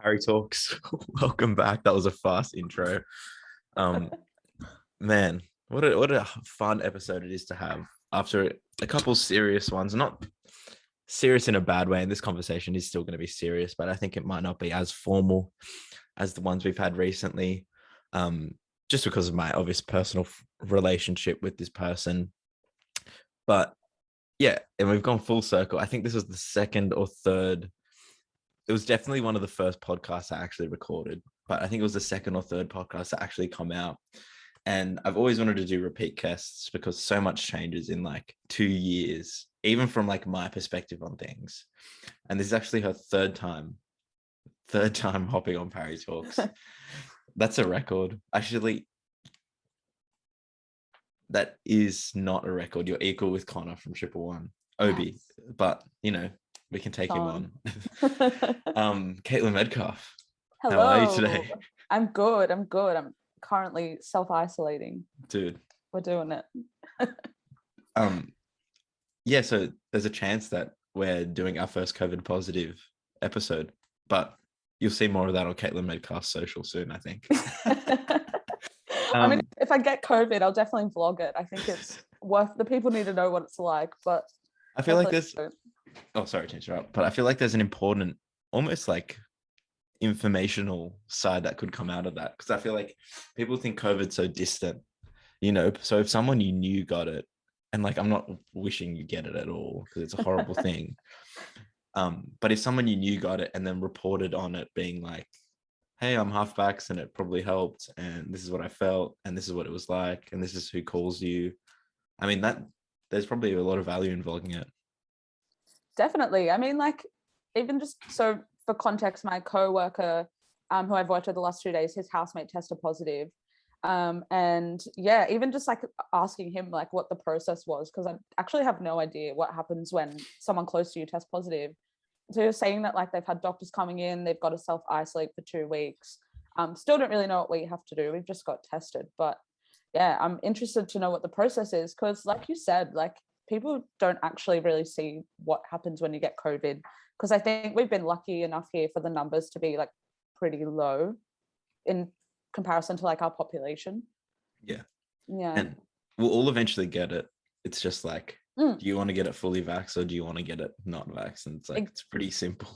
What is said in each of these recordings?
Parry Talks. Welcome back. That was a fast intro. Um, man, what a fun episode it is to have after a couple serious ones. Not serious in a bad way, and this conversation is still going to be serious, but I think it might not be as formal as the ones we've had recently. Um, just because of my obvious personal relationship with this person. But yeah, and we've gone full circle. I think this was the second or third. It was definitely one of the first podcasts I actually recorded, but I think it was the second or third podcast that actually come out. And I've always wanted to do repeat guests because so much changes in like 2 years, even from like my perspective on things. And this is actually her third time hopping on Parry Talks. That's a record. Actually, that is not a record. You're equal with Connor from Triple One, Obi, Yes. but we can take him on. Caitlin Medcalf, how are you Hello. today? I'm good. I'm currently self-isolating. Dude. We're doing it. Yeah, so there's a chance that we're doing our first COVID positive episode, but you'll see more of that on Caitlin Medcalf's social soon, I think. I mean, if I get COVID, I'll definitely vlog it. I think it's worth, the people need to know what it's like, but I feel like there's, sorry to interrupt, but I feel like there's an important, almost like informational side that could come out of that. Because I feel like people think COVID's so distant, so if someone you knew got it, and like I'm not wishing you get it at all because it's a horrible thing, but if someone you knew got it and then reported on it being like, hey, I'm half vax and it probably helped, and this is what I felt, and this is what it was like, and this is who calls you, I mean, that there's probably a lot of value in vlogging it. Definitely. I mean, like, even just so for context, my co-worker who I've worked with the last 2 days, his housemate tested positive. And yeah, even just like asking him like what the process was, because I actually have no idea what happens when someone close to you tests positive. So you're saying that like they've had doctors coming in, they've got to self-isolate for 2 weeks. Still don't really know what we have to do. We've just got tested, but yeah, I'm interested to know what the process is, because like you said, like people don't actually really see what happens when you get COVID, because I think we've been lucky enough here for the numbers to be like pretty low in comparison to like our population. Yeah. Yeah. And we'll all eventually get it. It's just like, do you want to get it fully vaxxed or do you want to get it not vaxxed? And it's like, it's pretty simple.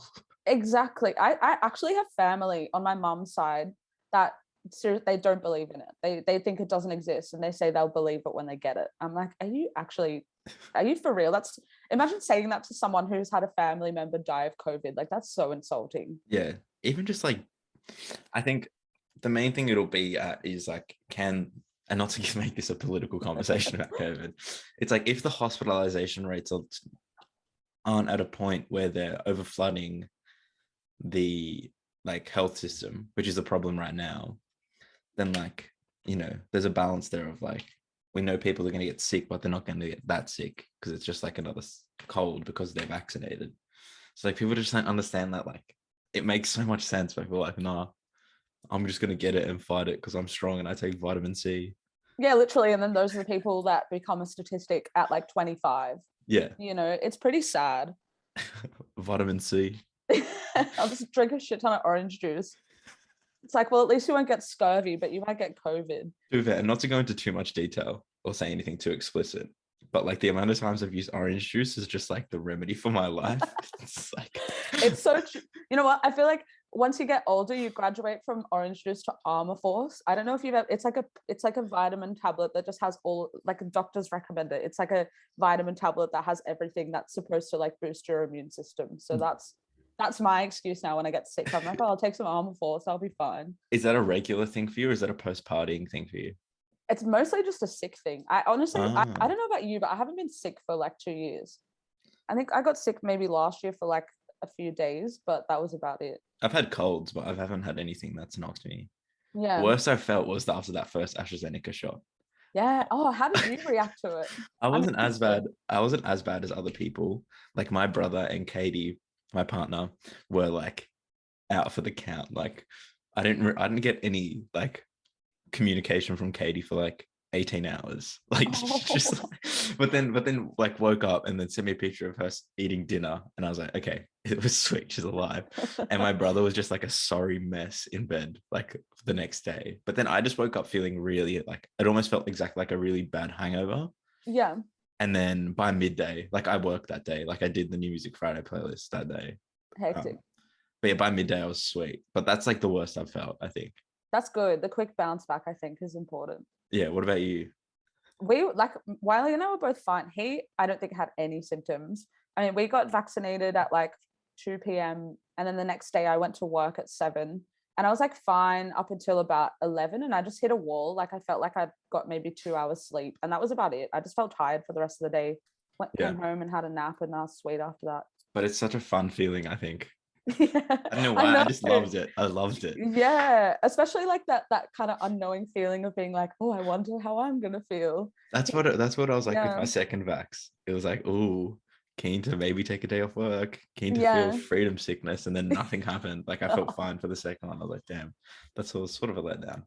Exactly. I actually have family on my mum's side that they don't believe in it. They think it doesn't exist, and they say they'll believe it when they get it. I'm like, are you for real? That's, imagine saying that to someone who's had a family member die of COVID. Like, that's so insulting. Yeah. Even just like, I think the main thing it'll be at is like, and not to make this a political conversation about COVID, it's like if the hospitalization rates aren't at a point where they're overflooding the like health system, which is the problem right now, then like, there's a balance there of like, we know people are going to get sick, but they're not going to get that sick because it's just like another cold because they're vaccinated. So like people just don't understand that. Like it makes so much sense, but people are like, nah, I'm just going to get it and fight it because I'm strong and I take vitamin C. Yeah, literally. And then those are the people that become a statistic at like 25. Yeah. It's pretty sad. Vitamin C. I'll just drink a shit ton of orange juice. It's like, well, at least you won't get scurvy, but you might get COVID. And not to go into too much detail or say anything too explicit, but like the amount of times I've used orange juice is just like the remedy for my life. It's so true. You know what? I feel like once you get older, you graduate from orange juice to Armor Force. I don't know if you've ever, it's like a vitamin tablet that just has all, like, doctors recommend it. It's like a vitamin tablet that has everything that's supposed to like boost your immune system. So that's my excuse now when I get sick. I'm like, oh, I'll take some Armor Force, I'll be fine. Is that a regular thing for you, or is that a post-partying thing for you? It's mostly just a sick thing. I honestly, I don't know about you, but I haven't been sick for like 2 years. I think I got sick maybe last year for like a few days, but that was about it. I've had colds, but I haven't had anything that's knocked me. Yeah. The worst I felt was after that first AstraZeneca shot. Yeah. Oh, how did you react to it? I wasn't as bad. I wasn't as bad as other people. Like my brother and Katie, my partner, were like out for the count. Like I didn't get any like communication from Katie for like 18 hours. Like just Oh. but then like woke up and then sent me a picture of her eating dinner. And I was like, okay, it was sweet. She's alive. And my brother was just like a sorry mess in bed, like the next day. But then I just woke up feeling really like it almost felt exactly like a really bad hangover. Yeah, And then by midday, like I worked that day, like I did the New Music Friday playlist that day. hectic. Um, but yeah, by midday I was sweet. But that's like the worst I've felt, I think. That's good. The quick bounce back, I think, is important. Yeah. What about you? We like Wiley and I were both fine. I don't think had any symptoms. I mean, we got vaccinated at like 2 p.m. and then the next day I went to work at 7 and I was like fine up until about 11 and I just hit a wall. Like I felt like I got maybe 2 hours sleep and that was about it. I just felt tired for the rest of the day. Yeah. Came home and had a nap and I was sweet after that. But it's such a fun feeling, I think. Yeah, I don't know I why. I know. just loved it. I loved it. Yeah, especially like that kind of unknowing feeling of being like, oh, I wonder how I'm gonna feel. That's what I was like with Yeah, my second vax. It was like, oh, keen to maybe take a day off work, keen to feel yeah. freedom sickness, and then nothing happened. Like I felt fine for the second one. I was like, damn, that's all sort of a letdown.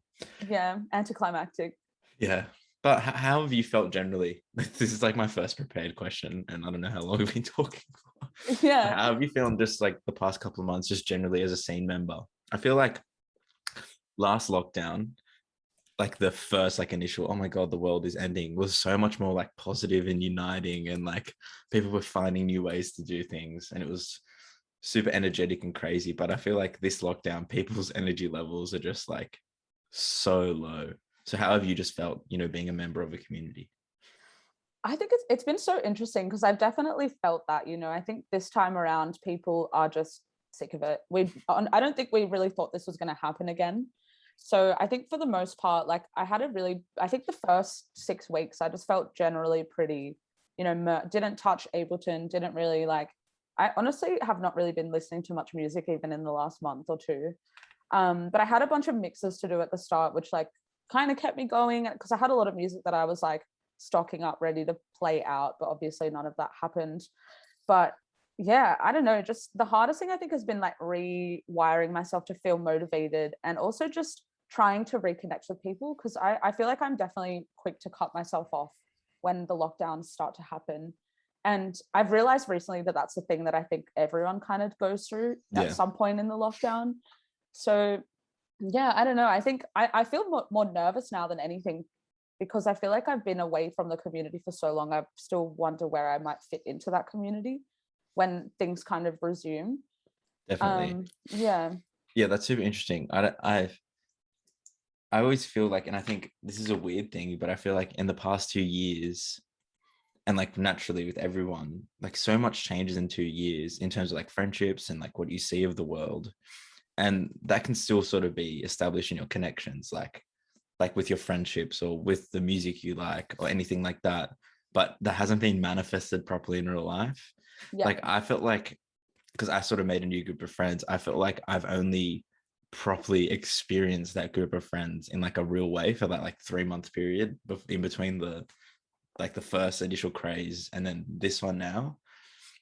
Yeah, anticlimactic. Yeah. But how have you felt generally? This is like my first prepared question, and I don't know how long we've been talking for. But Yeah, how have you feeling just like the past couple of months, just generally as a scene member? I feel like last lockdown, like the first like initial, oh my god, the world is ending, was so much more like positive and uniting, and like people were finding new ways to do things, and it was super energetic and crazy. But I feel like this lockdown, people's energy levels are just like so low. So how have you just felt, being a member of a community? I think it's been so interesting because I've definitely felt that, I think this time around people are just sick of it. I don't think we really thought this was going to happen again. So I think for the most part, like I think the first 6 weeks I just felt generally pretty, didn't touch Ableton, didn't really like, I honestly have not really been listening to much music even in the last month or two. But I had a bunch of mixes to do at the start, which like kind of kept me going because I had a lot of music that I was like stocking up ready to play out, but obviously none of that happened. But yeah, I don't know, just the hardest thing I think has been like rewiring myself to feel motivated and also just trying to reconnect with people because I feel like I'm definitely quick to cut myself off when the lockdowns start to happen. And I've realized recently that that's the thing that I think everyone kind of goes through at Yeah, some point in the lockdown. So yeah, I don't know. I think I feel more nervous now than anything because I feel like I've been away from the community for so long. I still wonder where I might fit into that community when things kind of resume. definitely. Yeah, Yeah, that's super interesting. I always feel like, and I think this is a weird thing, but I feel like in the past 2 years, and like naturally with everyone, like so much changes in 2 years in terms of like friendships and like what you see of the world. And that can still sort of be established in your connections, like with your friendships or with the music you like or anything like that. But that hasn't been manifested properly in real life. yeah, Like I felt like, because I sort of made a new group of friends, I felt like I've only properly experienced that group of friends in like a real way for that like 3 month period in between the first initial craze and then this one now.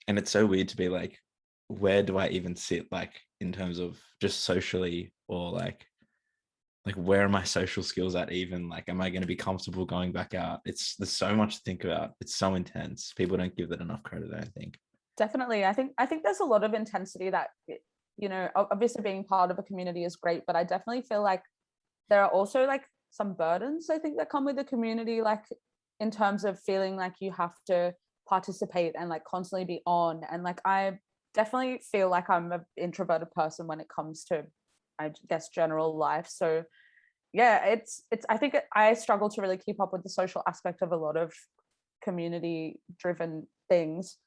And it's so weird to be like, where do I even sit, like in terms of just socially, or like where are my social skills at, even like am I going to be comfortable going back out? There's so much to think about. It's so intense. People don't give that enough credit, I think. definitely. I think there's a lot of intensity that obviously being part of a community is great, but I definitely feel like there are also like some burdens I think that come with the community, like in terms of feeling like you have to participate and like constantly be on. And like I definitely feel like I'm an introverted person when it comes to, I guess, general life. So yeah, it's I think I struggle to really keep up with the social aspect of a lot of community driven things.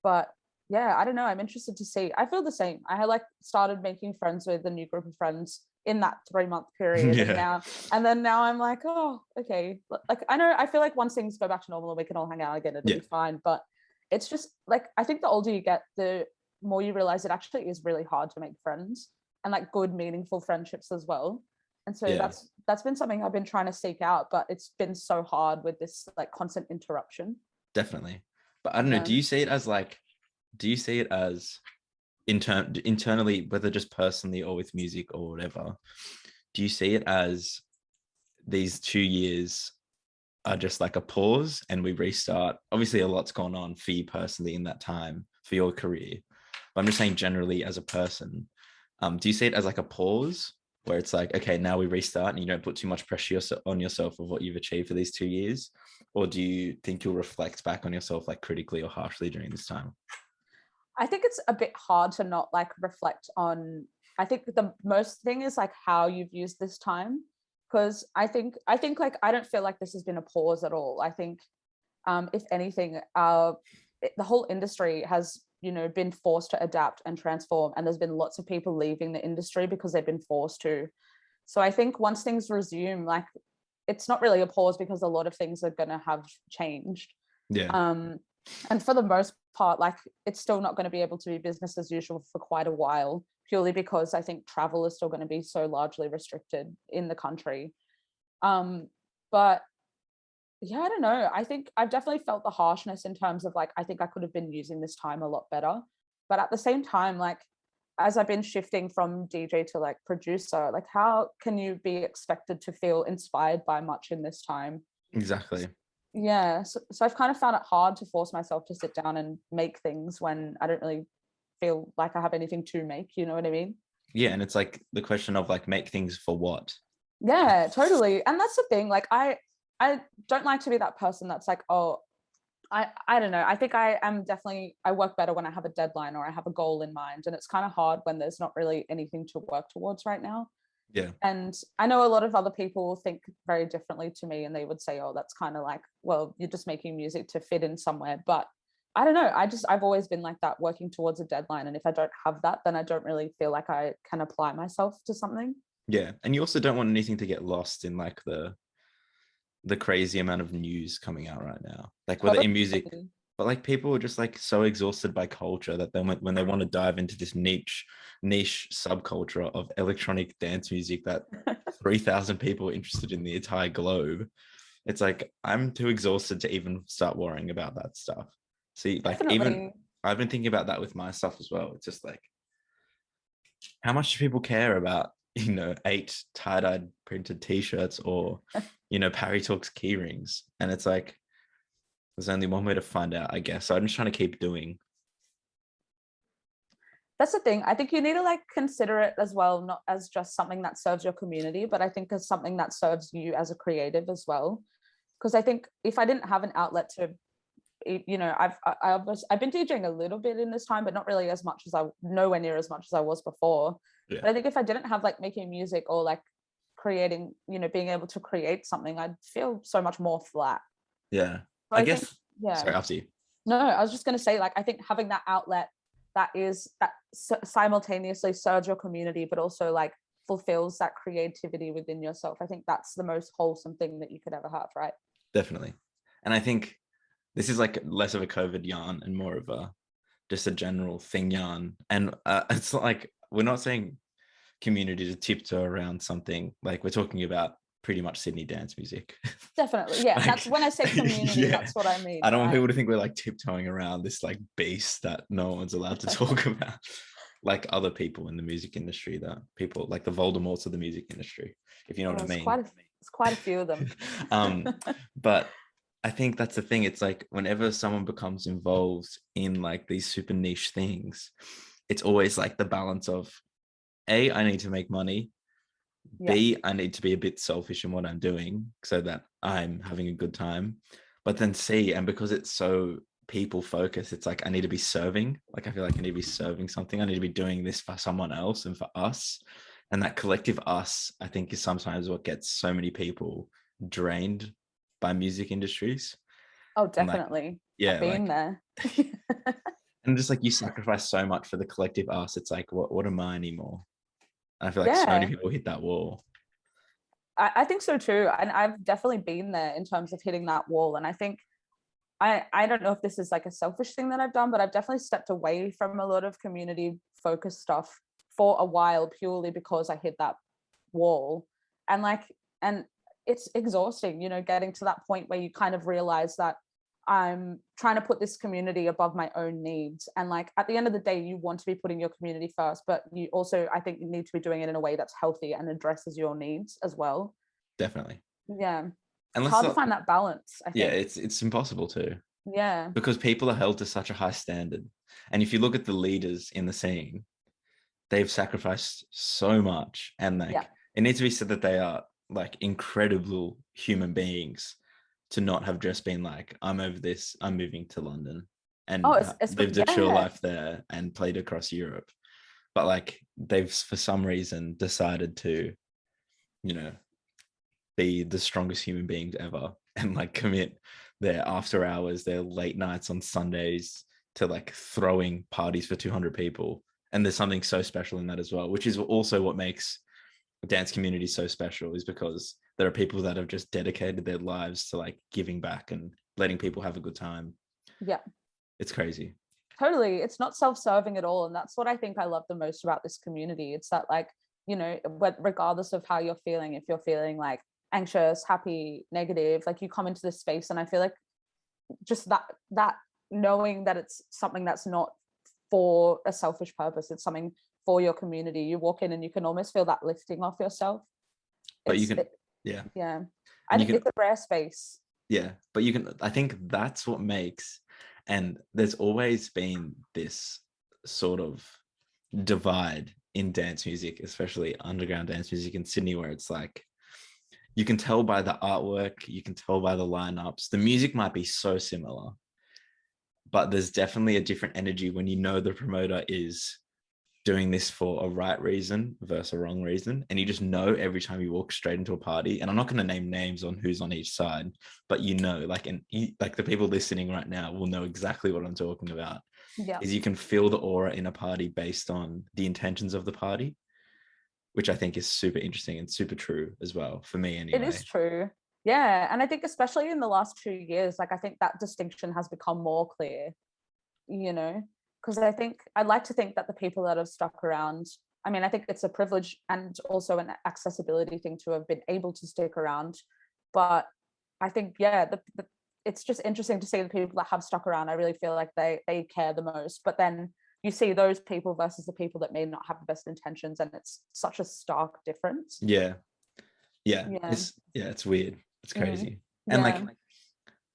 But yeah, I don't know, I'm interested to see. I feel the same. I had like started making friends with a new group of friends in that 3 month period, Yeah, and then now I'm like, oh, okay, like I know, I feel like once things go back to normal and we can all hang out again, it'll yeah, be fine. But it's just like I think the older you get, the more you realize it actually is really hard to make friends and like good meaningful friendships as well. And so yeah, that's been something I've been trying to seek out, but it's been so hard with this like constant interruption. definitely. But I don't know, Yeah. do you see it as like, do you see it as internally, whether just personally or with music or whatever, do you see it as these 2 years are just like a pause and we restart? Obviously, a lot's gone on for you personally in that time for your career, but I'm just saying generally as a person, do you see it as like a pause where it's like, okay, now we restart and you don't put too much pressure on yourself of what you've achieved for these 2 years? Or do you think you'll reflect back on yourself like critically or harshly during this time? I think it's a bit hard to not like reflect on. I think the most thing is like how you've used this time, because I think like I don't feel like this has been a pause at all. I think if anything, the whole industry has, you know, been forced to adapt and transform, and there's been lots of people leaving the industry because they've been forced to. So I think once things resume, like it's not really a pause because a lot of things are going to have changed. Yeah. And for the most part, like it's still not going to be able to be business as usual for quite a while, purely because I think travel is still going to be so largely restricted in the country. But yeah, I don't know. I think I've definitely felt the harshness in terms of like, I think I could have been using this time a lot better. But at the same time, like, as I've been shifting from DJ to like producer, like, how can you be expected to feel inspired by much in this time? Exactly. Yeah. So I've kind of found it hard to force myself to sit down and make things when I don't really feel like I have anything to make. You know what I mean? Yeah. And it's like the question of like, make things for what? Yeah, totally. And that's the thing. Like, I don't like to be that person that's like, oh, I don't know. I think I am definitely, I work better when I have a deadline or I have a goal in mind. And it's kind of hard when there's not really anything to work towards right now. Yeah. And I know a lot of other people think very differently to me, and they would say, oh, that's kind of like, well, you're just making music to fit in somewhere. But I don't know. I've always been like that, working towards a deadline. And if I don't have that, then I don't really feel like I can apply myself to something. Yeah. And you also don't want anything to get lost in like the crazy amount of news coming out right now, like whether in music, Totally. but like people are just like so exhausted by culture that then when they want to dive into this niche subculture of electronic dance music that 3,000 people are interested in the entire globe, it's like I'm too exhausted to even start worrying about that stuff. See, like even Definitely. I've been thinking about that with my stuff as well. It's just like, how much do people care about, 8 tie-dyed printed t-shirts or Parry Talks key rings? And it's like there's only one way to find out, I guess. So I'm just trying to keep doing. That's the thing. I think you need to like consider it as well, not as just something that serves your community, but I think as something that serves you as a creative as well. Because I think if I didn't have an outlet to, I've been DJing a little bit in this time, but not really as much as nowhere near as much as I was before. Yeah. But I think if I didn't have like making music or like creating, being able to create something, I'd feel so much more flat. Yeah. So I I think, guess. yeah. Sorry, after you. No, I was just going to say, like, I think having that outlet that simultaneously serves your community, but also like fulfills that creativity within yourself. I think that's the most wholesome thing that you could ever have, right? Definitely. And I think this is like less of a COVID yarn and more of a just a general thing yarn. And it's not like we're not saying community to tiptoe around something. Like we're talking about pretty much Sydney dance music. Definitely. Yeah. Like, That's when I say community, yeah. that's what I mean. I don't want right? people to think we're like tiptoeing around this like beast that no one's allowed to talk about, like other people in the music industry, that people like the Voldemorts of the music industry, if you know what I mean. It's quite a few of them. But I think that's the thing. It's like whenever someone becomes involved in like these super niche things, it's always like the balance of A, I need to make money. Yeah. B, I need to be a bit selfish in what I'm doing so that I'm having a good time. But then C, and because it's so people focused, it's like I need to be serving. Like I feel like I need to be serving something. I need to be doing this for someone else and for us. And that collective us, I think, is sometimes what gets so many people drained by music industries. Oh, And like, definitely. yeah, I've been like, there. and just like you sacrifice so much for the collective us, it's like, what am I anymore? And I feel like so many Yeah. people hit that wall. I think so too. And I've definitely been there in terms of hitting that wall. And I think I don't know if this is like a selfish thing that I've done, but I've definitely stepped away from a lot of community focused stuff for a while purely because I hit that wall. And like, and it's exhausting, getting to that point where you kind of realize that I'm trying to put this community above my own needs. And like at the end of the day, you want to be putting your community first, but you also, I think, you need to be doing it in a way that's healthy and addresses your needs as well. Definitely. Yeah. It's hard to find that balance, I think. Yeah, it's impossible to. Yeah. Because people are held to such a high standard. And if you look at the leaders in the scene, they've sacrificed so much. And like it needs to be said that they are like incredible human beings to not have just been like, I'm over this, I'm moving to London and lived a chill life there and played across Europe. But like they've for some reason decided to, you know, be the strongest human beings ever and like commit their after hours, their late nights on Sundays to like throwing parties for 200 people. And there's something so special in that as well, which is also what makes the dance community so special, is because there are people that have just dedicated their lives to like giving back and letting people have a good time. Yeah. It's crazy. Totally. It's not self-serving at all. And that's what I think I love the most about this community. It's that like, you know, regardless of how you're feeling, if you're feeling like anxious, happy, negative, like you come into this space and I feel like just that knowing that it's something that's not for a selfish purpose, it's something for your community. You walk in and you can almost feel that lifting off yourself. But you can I think it's a rare space. Yeah, but you can, I think that's what makes, and there's always been this sort of divide in dance music, especially underground dance music in Sydney, where it's like you can tell by the artwork, you can tell by the lineups, the music might be so similar, but there's definitely a different energy when you know the promoter is doing this for a right reason versus a wrong reason. And you just know every time you walk straight into a party, and I'm not going to name names on who's on each side, but you know, like, and like the people listening right now will know exactly what I'm talking about. Yeah. Is you can feel the aura in a party based on the intentions of the party, which I think is super interesting and super true as well for me anyway. It is true. Yeah. And I think especially in the last 2 years, like I think that distinction has become more clear, you know, because I'd like to think that the people that have stuck around, I mean, I think it's a privilege and also an accessibility thing to have been able to stick around. But I think, it's just interesting to see the people that have stuck around. I really feel like they care the most. But then you see those people versus the people that may not have the best intentions, and it's such a stark difference. Yeah. It's weird. It's crazy. And like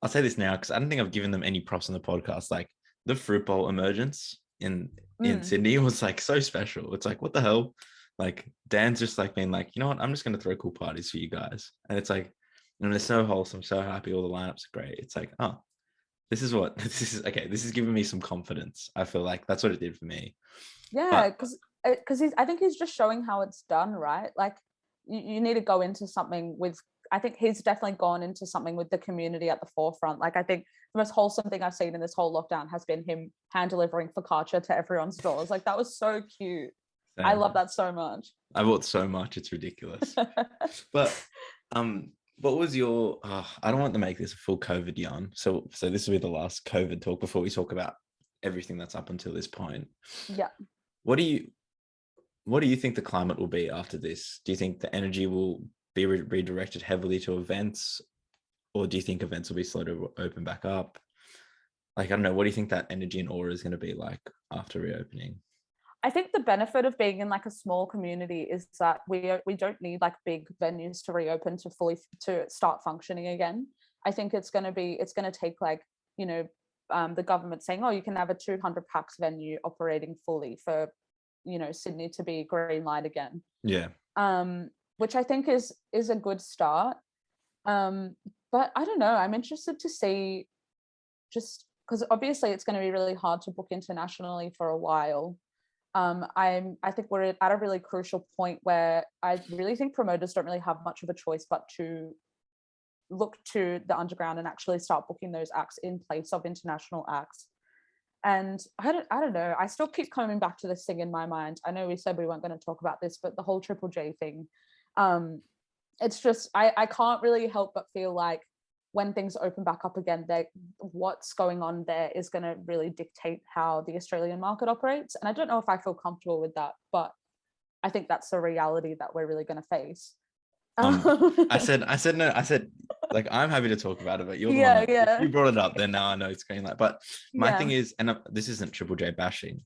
I'll say this now because I don't think I've given them any props on the podcast. Like the fruit bowl emergence in Sydney was like so special. It's like, what the hell? Like Dan's just like being like, you know what? I'm just going to throw cool parties for you guys. And it's like, and they're so wholesome, so happy. All the lineups are great. It's like, oh, this is okay. This is giving me some confidence. I feel like that's what it did for me. Yeah, because I think he's just showing how it's done, right? Like you need to go into something with, I think he's definitely gone into something with the community at the forefront. Like I think the most wholesome thing I've seen in this whole lockdown has been him hand delivering focaccia to everyone's doors. Like that was so cute. I love that so much. I bought so much, it's ridiculous. But what was your I don't want to make this a full COVID yarn, so this will be the last COVID talk before we talk about everything that's up until this point. Yeah. What do you think the climate will be after this? Do you think the energy will be redirected heavily to events, or do you think events will be slow to open back up? Like, I don't know, what do you think that energy and aura is going to be like after reopening? I think the benefit of being in like a small community is that we don't need like big venues to reopen to start functioning again. I think it's going to take like, you know, the government saying, oh, you can have a 200 pax venue operating fully for, you know, Sydney to be green light again. Yeah. Which I think is a good start. But I don't know, I'm interested to see, just because obviously it's going to be really hard to book internationally for a while. I think we're at a really crucial point where I really think promoters don't really have much of a choice but to look to the underground and actually start booking those acts in place of international acts. And I don't know, I still keep coming back to this thing in my mind. I know we said we weren't going to talk about this, but the whole Triple J thing, it's just I can't really help but feel like when things open back up again, what's going on there is going to really dictate how the Australian market operates. And I don't know if I feel comfortable with that, but I think that's the reality that we're really going to face. I said no. I said, like, I'm happy to talk about it, but you're the one if you brought it up, then now I know it's going like. But my thing is, and this isn't Triple J bashing.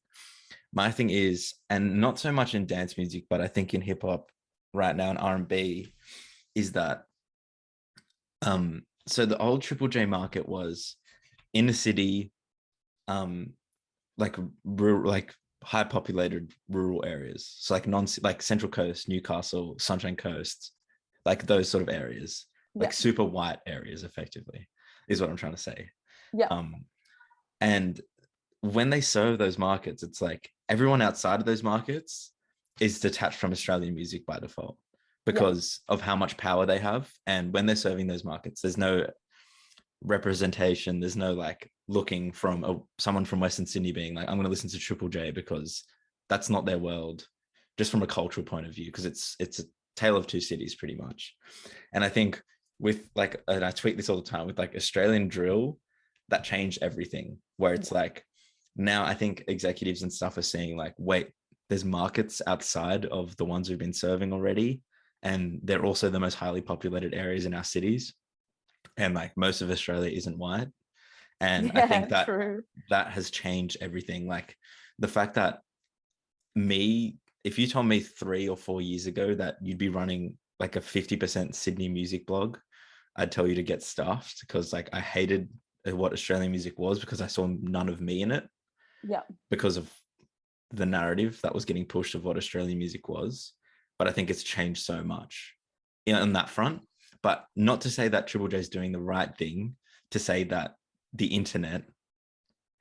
My thing is, and not so much in dance music, but I think in hip hop right now and R&B, is that So the old Triple J market was inner city, like rural, like high populated rural areas. So like like Central Coast, Newcastle, Sunshine Coast, like those sort of areas, Yeah. like super white areas, effectively, is what I'm trying to say. Yeah. And when they serve those markets, it's like everyone outside of those markets is detached from Australian music by default Yeah. because of how much power they have. And when they're serving those markets, there's no representation. There's no like looking from someone from Western Sydney being like, I'm going to listen to Triple J because that's not their world, just from a cultural point of view, because it's a tale of two cities pretty much. And I think with like, and I tweet this all the time, with like Australian drill, that changed everything. Where it's like now I think executives and stuff are seeing like, wait, there's markets outside of the ones we've been serving already, and they're also the most highly populated areas in our cities, and like most of Australia isn't white. And I Yeah, think that true. that has changed everything. Like the fact that me, if you told me 3 or 4 years ago that you'd be running like a 50% Sydney music blog, I'd tell you to get stuffed, because like I hated what Australian music was because I saw none of me in it, Yeah. because of the narrative that was getting pushed of what Australian music was. But I think it's changed so much on that front. But not to say that Triple J is doing the right thing, to say that the internet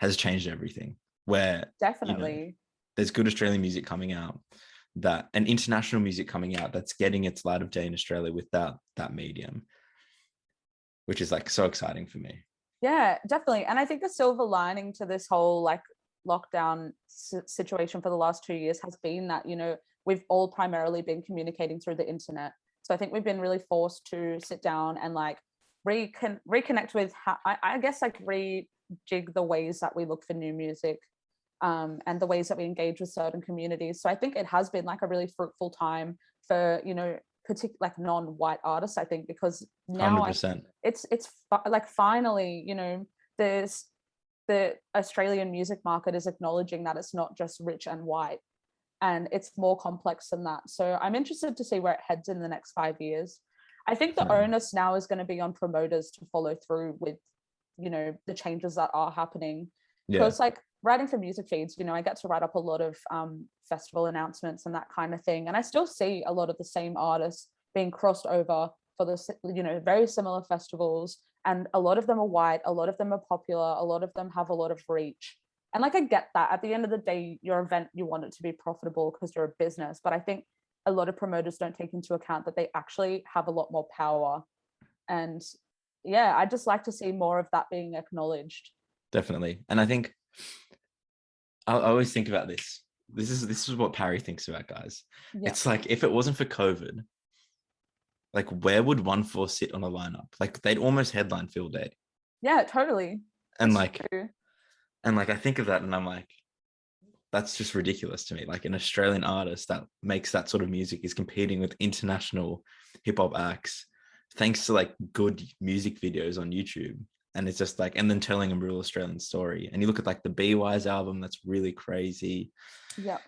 has changed everything, where, you know, Definitely. there's good Australian music coming out, that and international music coming out that's getting its light of day in Australia with that medium, which is like so exciting for me. Yeah, definitely. And I think the silver lining to this whole like lockdown situation for the last 2 years has been that, we've all primarily been communicating through the internet. So I think we've been really forced to sit down and like reconnect with how, I guess, like rejig the ways that we look for new music, and the ways that we engage with certain communities. So I think it has been like a really fruitful time for, like non-white artists, I think, because now 100%. it's like finally, there's the Australian music market is acknowledging that it's not just rich and white, and it's more complex than that. So I'm interested to see where it heads in the next 5 years. I think the Definitely. onus now is going to be on promoters to follow through with, the changes that are happening. Yeah, Because like writing for music feeds, I get to write up a lot of festival announcements and that kind of thing, and I still see a lot of the same artists being crossed over for the, very similar festivals, and a lot of them are white, a lot of them are popular, a lot of them have a lot of reach. And like I get that at the end of the day, your event, you want it to be profitable because you're a business, but I think a lot of promoters don't take into account that they actually have a lot more power. And yeah, I just like to see more of that being acknowledged. definitely. And I think I always think about this. This is what Parry thinks about, guys. Yeah. It's like, if it wasn't for COVID, like where would 1-4 sit on a lineup? Like they'd almost headline Field Day. Yeah, totally. And It's like true. I think of that and I'm like, that's just ridiculous to me. Like an Australian artist that makes that sort of music is competing with international hip hop acts, thanks to like good music videos on YouTube. And it's just like, and then telling a real Australian story. And you look at like the B-Wise album, that's really crazy. Yeah.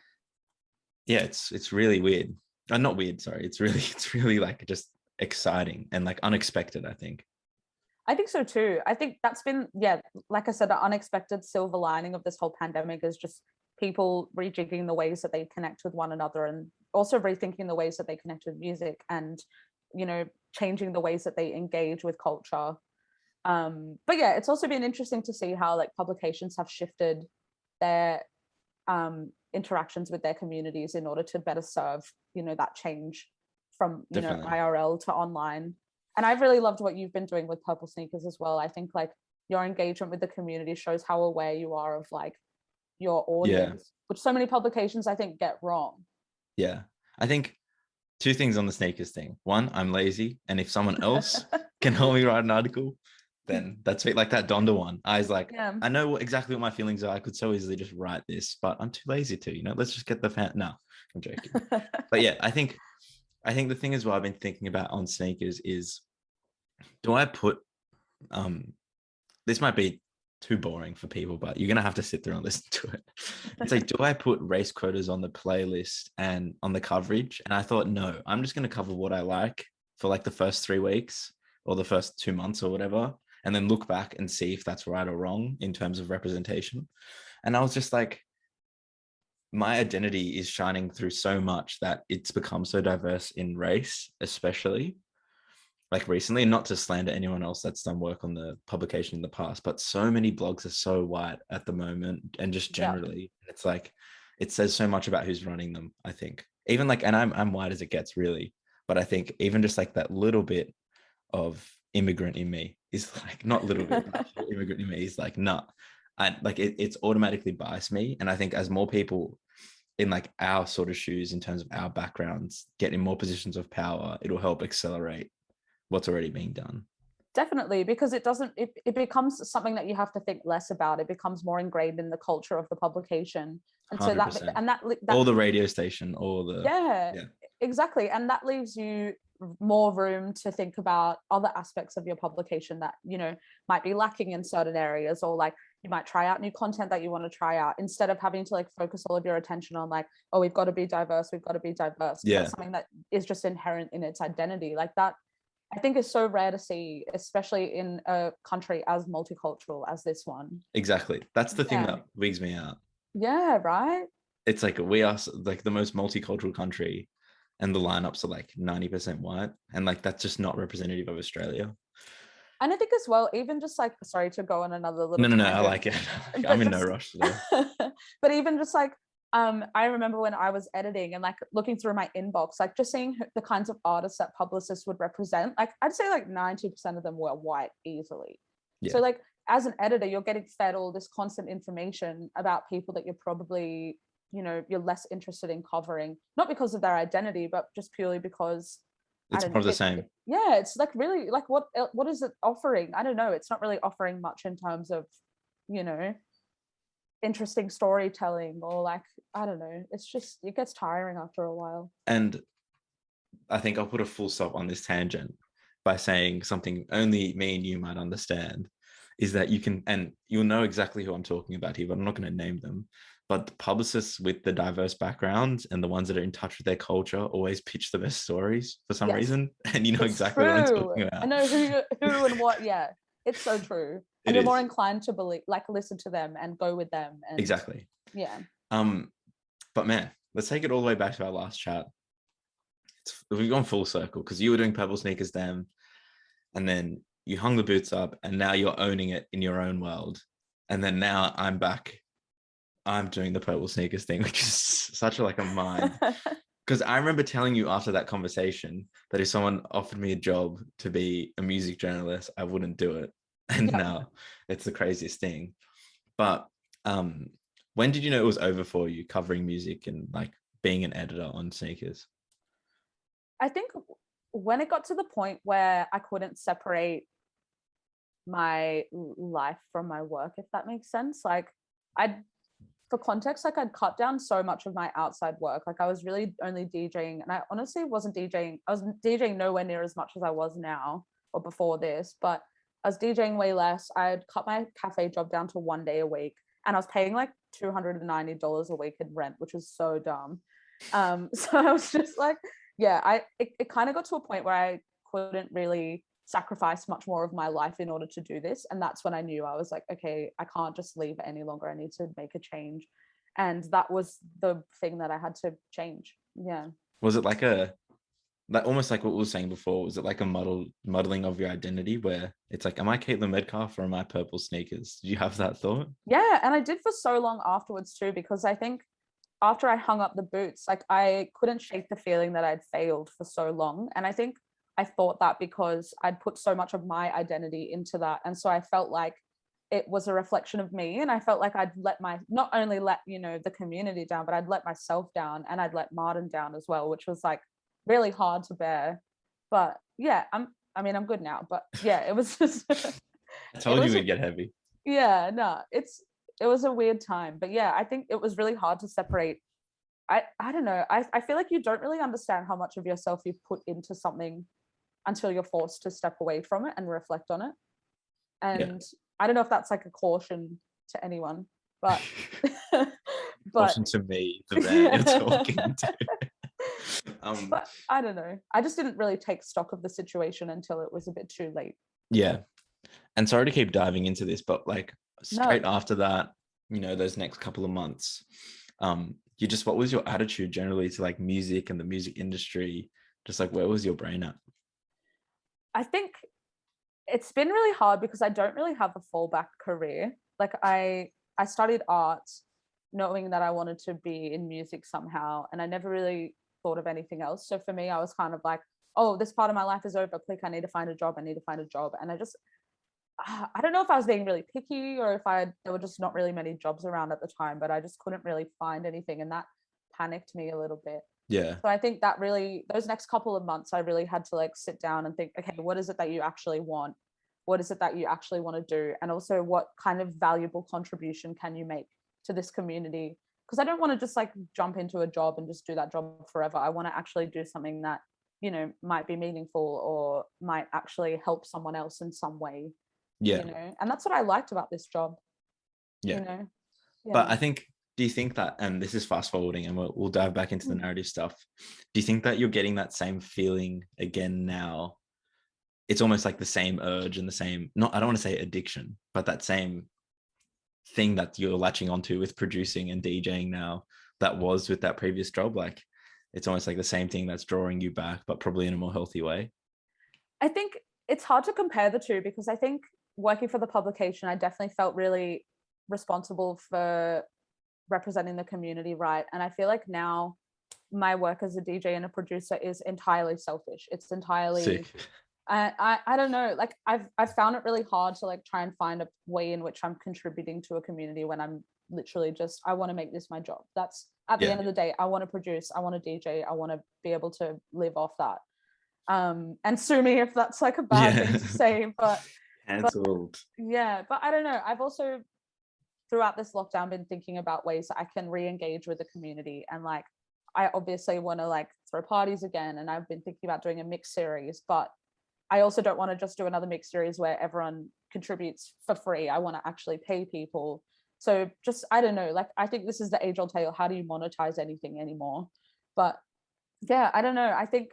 Yeah, it's really weird. Not weird, sorry. It's really like just exciting and like unexpected, I think. I think so too. I think that's been, yeah, like I said, the unexpected silver lining of this whole pandemic is just people rejigging the ways that they connect with one another, and also rethinking the ways that they connect with music, and, changing the ways that they engage with culture. But yeah, it's also been interesting to see how like publications have shifted their interactions with their communities in order to better serve, that change from, Definitely. IRL to online. And I've really loved what you've been doing with Purple Sneakers as well. I think like your engagement with the community shows how aware you are of like your Yeah. audience, which so many publications I think get wrong. Yeah. I think two things on the sneakers thing. One, I'm lazy. And if someone else can help me write an article, then that's it. Like that Donda one. I was like, Yeah. I know exactly what my feelings are. I could so easily just write this, but I'm too lazy to, let's just get the fan. No, I'm joking. But yeah, I think the thing as well I've been thinking about on sneakers is, do I put this might be too boring for people, but you're gonna have to sit there and listen to it. It's like, do I put race quotas on the playlist and on the coverage? And I thought, no, I'm just gonna cover what I like for like the first 3 weeks, or the first 2 months or whatever, and then look back and see if that's right or wrong in terms of representation. And I was just like, my identity is shining through so much that it's become so diverse in race, especially like recently, not to slander anyone else that's done work on the publication in the past, but so many blogs are so white at the moment, and just generally, it's like, it says so much about who's running them, I think. Even like, and I'm white as it gets, really, but I think even just like that little bit of immigrant in me is like, not little bit, immigrant in me is like, nah, I like it's automatically biased me. And I think as more people in like our sort of shoes, in terms of our backgrounds, get in more positions of power, it'll help accelerate what's already being done. Definitely, because it becomes something that you have to think less about. It becomes more ingrained in the culture of the publication. And so 100%. that Or the radio station, or the yeah, exactly. And that leaves you more room to think about other aspects of your publication that, you know, might be lacking in certain areas, or like you might try out new content that you want to try out, instead of having to like focus all of your attention on like, oh, we've got to be diverse, we've got to be diverse. Yeah. That's something that is just inherent in its identity. Like that, I think, is so rare to see, especially in a country as multicultural as this one. Exactly. That's the thing that wigs me out. Yeah, right. It's like, we are like the most multicultural country, and the lineups are like 90% white, and like that's just not representative of Australia. And I think as well, even just like, sorry to go on another little no, tangent, I like it. I'm in no rush today. But even just like, I remember when I was editing and like looking through my inbox, like just seeing the kinds of artists that publicists would represent, like I'd say like 90% of them were white easily. So like, as an editor, you're getting fed all this constant information about people that you're probably, you know, you're less interested in covering, not because of their identity, but just purely because it's more of the same. Yeah, it's like, really, like what is it offering? I don't know. It's not really offering much in terms of, you know, interesting storytelling, or like, I don't know. It's just, it gets tiring after a while. And I think I'll put a full stop on this tangent by saying something only me and you might understand, is that you can, and you'll know exactly who I'm talking about here, but I'm not going to name them. But the publicists with the diverse backgrounds and the ones that are in touch with their culture always pitch the best stories for some reason. And you know exactly what I'm talking about. I know who and what. Yeah, it's so true. And you're more inclined to believe, like, listen to them and go with them. And exactly. Yeah. But man, let's take it all the way back to our last chat. We've gone full circle, because you were doing purple sneakers then, and then you hung the boots up, and now you're owning it in your own world. And then now I'm back. I'm doing the purple sneakers thing, which is such a mind. Because I remember telling you after that conversation that if someone offered me a job to be a music journalist, I wouldn't do it. And now it's the craziest thing. But when did you know it was over for you, covering music and like being an editor on sneakers? I think when it got to the point where I couldn't separate my life from my work, if that makes sense. Like, for context, like I'd cut down so much of my outside work. Like I was really only DJing, and I honestly wasn't DJing. I was DJing nowhere near as much as I was now or before this, but I was DJing way less. I had cut my cafe job down to 1 day a week, and I was paying like $290 a week in rent, which was so dumb. So I was just like, it kind of got to a point where I couldn't really sacrifice much more of my life in order to do this. And that's when I knew, I was like, okay, I can't just leave it any longer. I need to make a change. And that was the thing that I had to change. Yeah. Was it like almost like what we were saying before, was it like a muddling of your identity, where it's like, am I Caitlin Medcalf or am I purple sneakers? Did you have that thought? Yeah. And I did for so long afterwards too, because I think after I hung up the boots, like I couldn't shake the feeling that I'd failed for so long. And I think I thought that because I'd put so much of my identity into that. And so I felt like it was a reflection of me. And I felt like I'd not only let, you know, the community down, but I'd let myself down, and I'd let Martin down as well, which was like really hard to bear. But yeah, I'm good now. But yeah, it was just I told you we'd get heavy. Yeah, no, it was a weird time. But yeah, I think it was really hard to separate. I don't know. I feel like you don't really understand how much of yourself you've put into something until you're forced to step away from it and reflect on it. And I don't know if that's like a caution to anyone, but caution to me, the man you're talking to. But I don't know. I just didn't really take stock of the situation until it was a bit too late. Yeah. And sorry to keep diving into this, but like straight No. after that, those next couple of months, what was your attitude generally to like music and the music industry? Just like, where was your brain at? I think it's been really hard because I don't really have a fallback career. Like I studied art knowing that I wanted to be in music somehow, and I never really thought of anything else. So for me, I was kind of like, oh, this part of my life is over. Quick, I need to find a job. I need to find a job. And I don't know if I was being really picky or if there were just not really many jobs around at the time, but I just couldn't really find anything. And that panicked me a little bit. Yeah. So I think that really, those next couple of months, I really had to like sit down and think, okay, what is it that you actually want? What is it that you actually want to do? And also what kind of valuable contribution can you make to this community? Because I don't want to just like jump into a job and just do that job forever. I want to actually do something that, might be meaningful or might actually help someone else in some way. Yeah. And that's what I liked about this job. Yeah. Yeah. But I think, do you think that, and this is fast forwarding and we'll dive back into the narrative stuff. Do you think that you're getting that same feeling again now? It's almost like the same urge and the same, I don't want to say addiction, but that same thing that you're latching onto with producing and DJing now that was with that previous job. Like it's almost like the same thing that's drawing you back, but probably in a more healthy way. I think it's hard to compare the two because I think working for the publication, I definitely felt really responsible for representing the community, right? And I feel like now my work as a DJ and a producer is entirely selfish. It's entirely Sick. I don't know, like I've found it really hard to like try and find a way in which I'm contributing to a community when I'm literally just, I want to make this my job. That's at the end of the day, I want to produce, I want to DJ, I want to be able to live off that. And sue me if that's like a bad thing to say, but cancelled. But I don't know. I've also throughout this lockdown been thinking about ways that I can re-engage with the community, and like I obviously want to like throw parties again, and I've been thinking about doing a mix series, but I also don't want to just do another mix series where everyone contributes for free. I want to actually pay people. So just, I don't know, like I think this is the age old tale. How do you monetize anything anymore? But yeah, I don't know. I think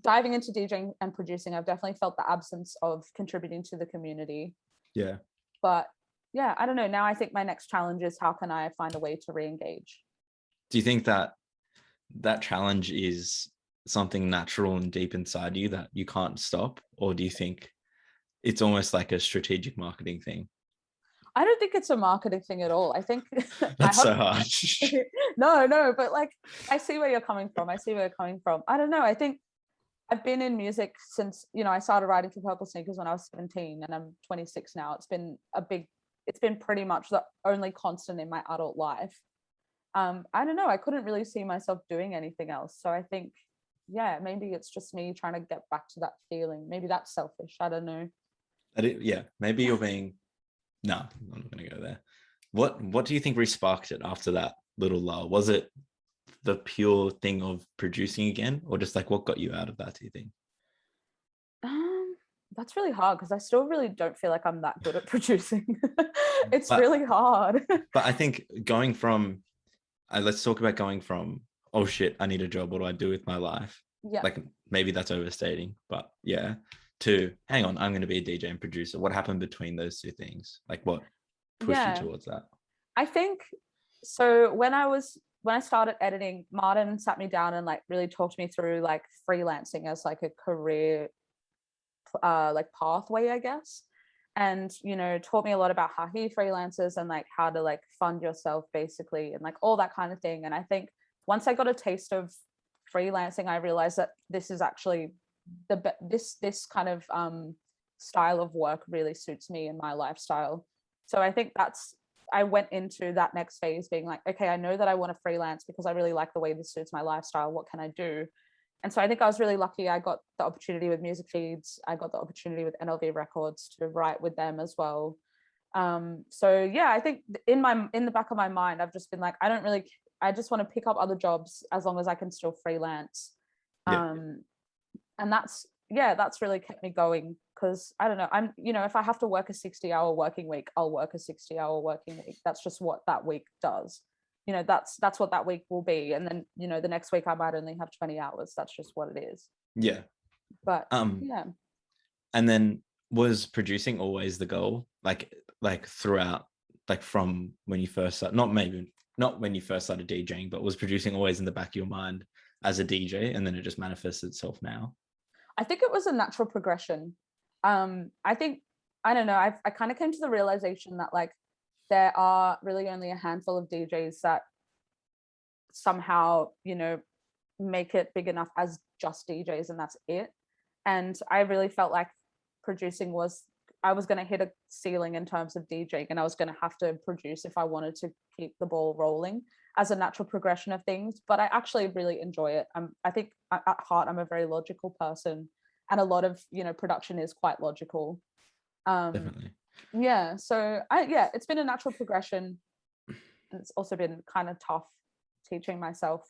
diving into DJing and producing, I've definitely felt the absence of contributing to the community. Yeah. But yeah, I don't know. Now I think my next challenge is how can I find a way to re-engage? Do you think that that challenge is something natural and deep inside you that you can't stop? Or do you think it's almost like a strategic marketing thing? I don't think it's a marketing thing at all. I think that's so harsh. No, but like I see where you're coming from. I don't know. I think I've been in music since, I started writing for Purple Sneakers when I was 17 and I'm 26 now. It's been pretty much the only constant in my adult life. I don't know. I couldn't really see myself doing anything else. So I think, yeah, maybe it's just me trying to get back to that feeling. Maybe that's selfish. I don't know. Maybe you're being, no, I'm not going to go there. What do you think re-sparked it after that little lull? Was it the pure thing of producing again, or just like what got you out of that, do you think? That's really hard because I still really don't feel like I'm that good at producing. It's really hard. But I think going from, let's talk about going from, oh shit, I need a job, what do I do with my life? Yeah. Like maybe that's overstating, but yeah, to hang on, I'm going to be a DJ and producer. What happened between those two things? Like what pushed you towards that? I think so when I started editing, Martin sat me down and like really talked me through like freelancing as like a career like pathway, I guess. And taught me a lot about how he freelances and like how to like fund yourself basically and like all that kind of thing. And I think once I got a taste of freelancing, I realized that this is actually this kind of style of work really suits me and my lifestyle. So I think I went into that next phase being like, okay, I know that I want to freelance because I really like the way this suits my lifestyle. What can I do? And so I think I was really lucky. I got the opportunity with Music Feeds. I got the opportunity with NLV Records to write with them as well. So yeah, I think in the back of my mind, I've just been like, I just want to pick up other jobs as long as I can still freelance. And that's really kept me going because I don't know, I'm, if I have to work a 60-hour working week, I'll work a 60-hour working week. That's just what that week does. that's what that week will be. And then, the next week I might only have 20 hours. That's just what it is. Yeah. But yeah. And then was producing always the goal? Like throughout, like from when you first started, not when you first started DJing, but was producing always in the back of your mind as a DJ, and then it just manifests itself now? I think it was a natural progression. I think, I don't know, I kind of came to the realization that like there are really only a handful of DJs that somehow, make it big enough as just DJs, and that's it. And I really felt like producing was, I was going to hit a ceiling in terms of DJing, and I was going to have to produce if I wanted to keep the ball rolling as a natural progression of things. But I actually really enjoy it. I think at heart, I'm a very logical person, and a lot of, production is quite logical. Definitely. Yeah. So it's been a natural progression. And it's also been kind of tough teaching myself,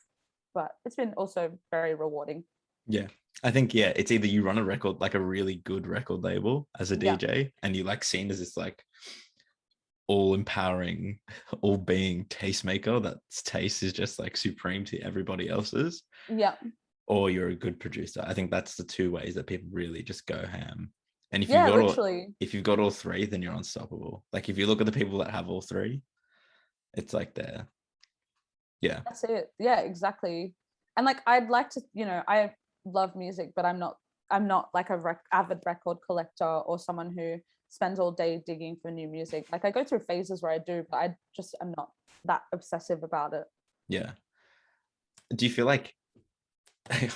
but it's been also very rewarding. Yeah. I think, it's either you run a record, like a really good record label as a DJ, and you like seen as this like all empowering, all being tastemaker, that's taste is just like supreme to everybody else's. Yeah. Or you're a good producer. I think that's the two ways that people really just go ham. And if you've got all three, then you're unstoppable. Like if you look at the people that have all three, it's like they're, yeah. That's it. Yeah, exactly. And like I'd like to, I love music, but I'm not like a avid record collector or someone who spends all day digging for new music. Like I go through phases where I do, but I'm not that obsessive about it. Yeah. Do you feel like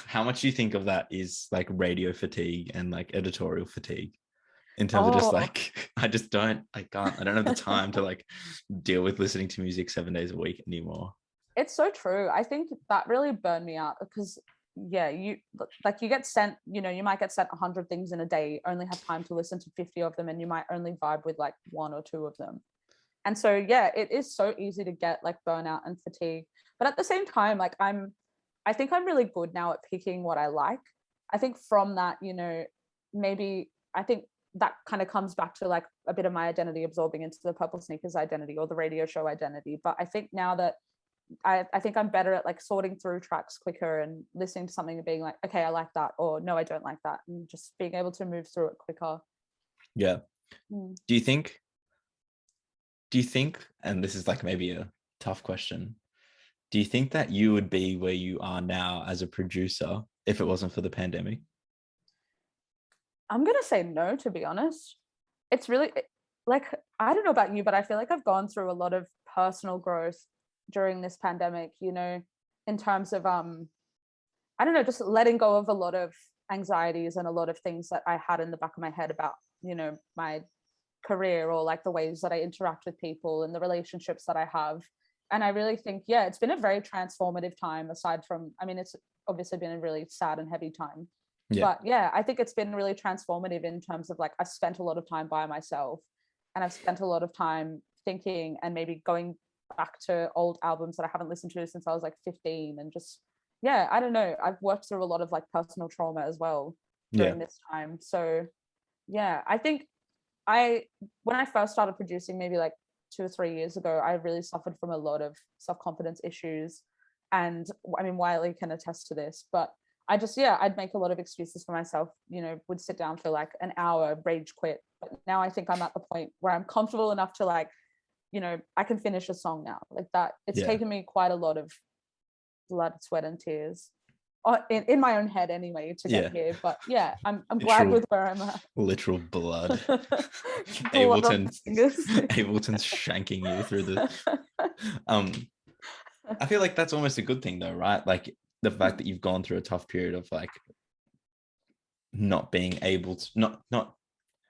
how much do you think of that is like radio fatigue and like editorial fatigue in terms of just like I don't have the time to like deal with listening to music 7 days a week anymore? It's so true. I think that really burned me out because you get sent, you might get sent 100 things in a day, only have time to listen to 50 of them, and you might only vibe with like one or two of them. And so it is so easy to get like burnout and fatigue. But at the same time, like I think I'm really good now at picking what I like. I think from that, maybe I think that kind of comes back to like a bit of my identity absorbing into the Purple Sneakers identity or the radio show identity. But I think now that I think I'm better at like sorting through tracks quicker and listening to something and being like, okay, I like that, or no, I don't like that, and just being able to move through it quicker. Yeah. Do you think, and this is like maybe a tough question, do you think that you would be where you are now as a producer if it wasn't for the pandemic? I'm going to say no, to be honest. It's really like, I don't know about you, but I feel like I've gone through a lot of personal growth during this pandemic, in terms of, I don't know, just letting go of a lot of anxieties and a lot of things that I had in the back of my head about, my career or like the ways that I interact with people and the relationships that I have. And I really think, it's been a very transformative time, aside from, I mean, it's obviously been a really sad and heavy time. Yeah. But I think it's been really transformative in terms of like, I've spent a lot of time by myself, and I've spent a lot of time thinking and maybe going back to old albums that I haven't listened to since I was like 15, and just, I don't know, I've worked through a lot of like personal trauma as well during this time. So I think when I first started producing, maybe like 2 or 3 years ago, I really suffered from a lot of self-confidence issues. And I mean, Wiley can attest to this, but I just, I'd make a lot of excuses for myself, would sit down for like an hour, rage quit. But now I think I'm at the point where I'm comfortable enough to like, I can finish a song now like that. It's taken me quite a lot of blood, sweat and tears in my own head anyway to get here. But I'm glad with where I'm at. Literal blood. Ableton's shanking you through the I feel like that's almost a good thing though, right? Like the fact that you've gone through a tough period of like not being able to not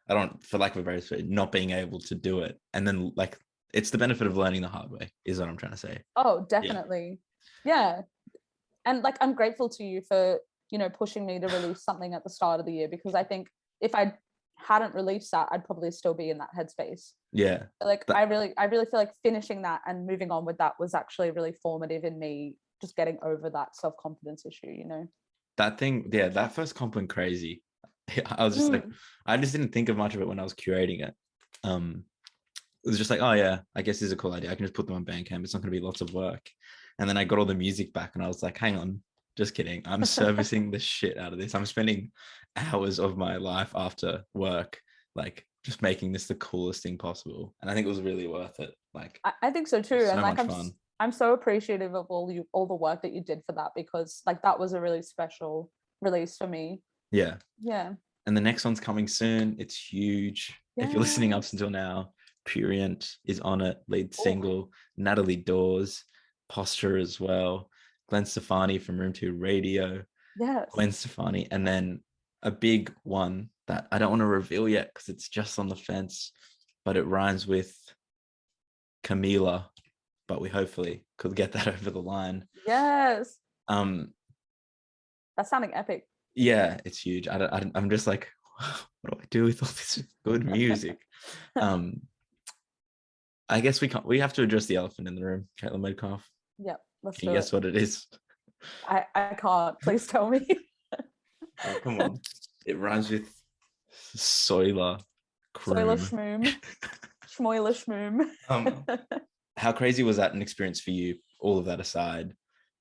I don't, for lack of a better word, not being able to do it, and then like it's the benefit of learning the hard way is what I'm trying to say. Oh, definitely. And like I'm grateful to you for pushing me to release something at the start of the year, because I think if I hadn't released that, I'd probably still be in that headspace. Like I really feel like finishing that and moving on with that was actually really formative in me just getting over that self-confidence issue. That thing, that first comp went crazy. I was just like, I just didn't think of much of it when I was curating it. it was just like, oh yeah, I guess this is a cool idea. I can just put them on Bandcamp. It's not going to be lots of work. And then I got all the music back and I was like, hang on, just kidding. I'm servicing the shit out of this. I'm spending hours of my life after work, like just making this the coolest thing possible. And I think it was really worth it. Like, I think so too. so And like much fun. I'm so appreciative of all the work that you did for that, because like that was a really special release for me. Yeah. Yeah. And the next one's coming soon. It's huge. If you're listening up until now, Purient is on it, lead single. Natalie Dawes, Posture as well. Gwen Stefani from Room 2 Radio. Yes. Gwen Stefani. And then a big one that I don't want to reveal yet because it's just on the fence, but it rhymes with Camila, but we hopefully could get that over the line. Yes. That's sounding epic. Yeah, it's huge. I'm just like, what do I do with all this good music? I guess we have to address the elephant in the room, Caitlin Medcalf. Yep, let's Can you guess what it is? I can't. Please tell me. Oh, come on. It rhymes with Soiler. Soiler schmoom. Schmoiler schmoom. How crazy was that an experience for you? All of that aside,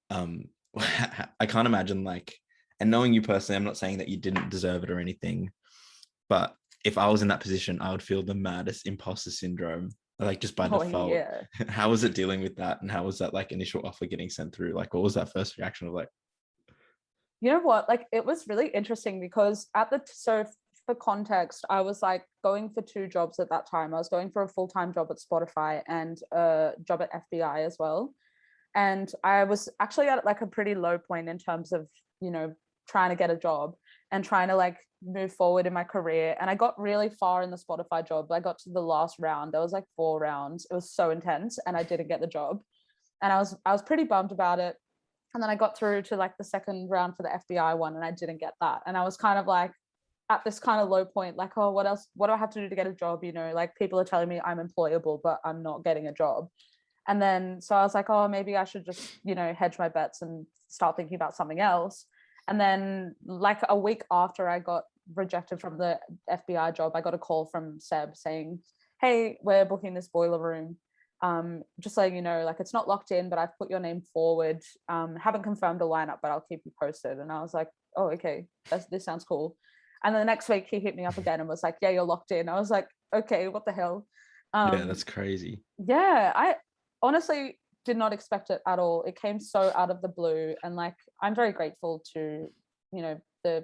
I can't imagine, like, and knowing you personally, I'm not saying that you didn't deserve it or anything, but if I was in that position, I would feel the maddest imposter syndrome, like just by default. Yeah. How was it dealing with that? And how was that like initial offer getting sent through? Like, what was that first reaction of like? You know what? Like, it was really interesting because so for context, I was like going for 2 jobs at that time. I was going for a full-time job at Spotify and a job at FBI as well. And I was actually at like a pretty low point in terms of, you know, trying to get a job and trying to like move forward in my career. And I got really far in the Spotify job. I got to the last round. There was like 4 rounds. It was so intense and I didn't get the job. And I was pretty bummed about it. And then I got through to like the second round for the FBI one and I didn't get that. And I was kind of like at this kind of low point, like, oh, what else? What do I have to do to get a job? You know, like people are telling me I'm employable, but I'm not getting a job. And then, so I was like, oh, maybe I should just, you know, hedge my bets and start thinking about something else. And then like a week after I got rejected from the FBI job, I got a call from Seb saying, hey, we're booking this boiler room. Just so you know, like it's not locked in, but I've put your name forward. Haven't confirmed a lineup, but I'll keep you posted. And I was like, oh, okay, this sounds cool. And then the next week he hit me up again and was like, yeah, you're locked in. I was like, okay, what the hell? Yeah, that's crazy. Yeah, I honestly did not expect it at all. It came so out of the blue. And like, I'm very grateful to, you know, the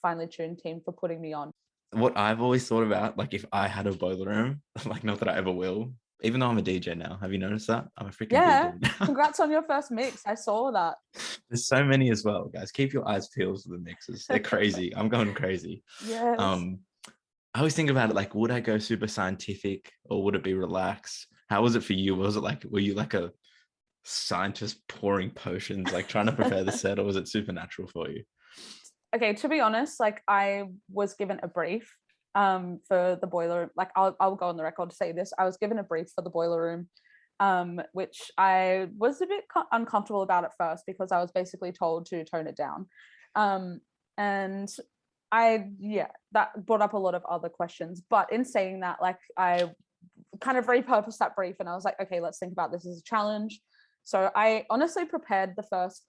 Finely Tuned team for putting me on. What I've always thought about, like if I had a boiler room, like not that I ever will, even though I'm a DJ now. Have you noticed that? I'm a freaking DJ now. Congrats on your first mix. I saw that. There's so many as well, guys. Keep your eyes peeled for the mixes. They're crazy. I'm going crazy. Yes. I always think about it like, would I go super scientific or would it be relaxed? How was it for you? Was it like, were you like a scientist pouring potions, like trying to prepare the set, or was it supernatural for you? Okay, to be honest, like I was given a brief for the boiler. Like I'll go on the record to say this. I was given a brief for the boiler room, which I was a bit uncomfortable about at first because I was basically told to tone it down. And that brought up a lot of other questions. But in saying that, like I kind of repurposed that brief and I was like, okay, let's think about this as a challenge. So I honestly prepared the first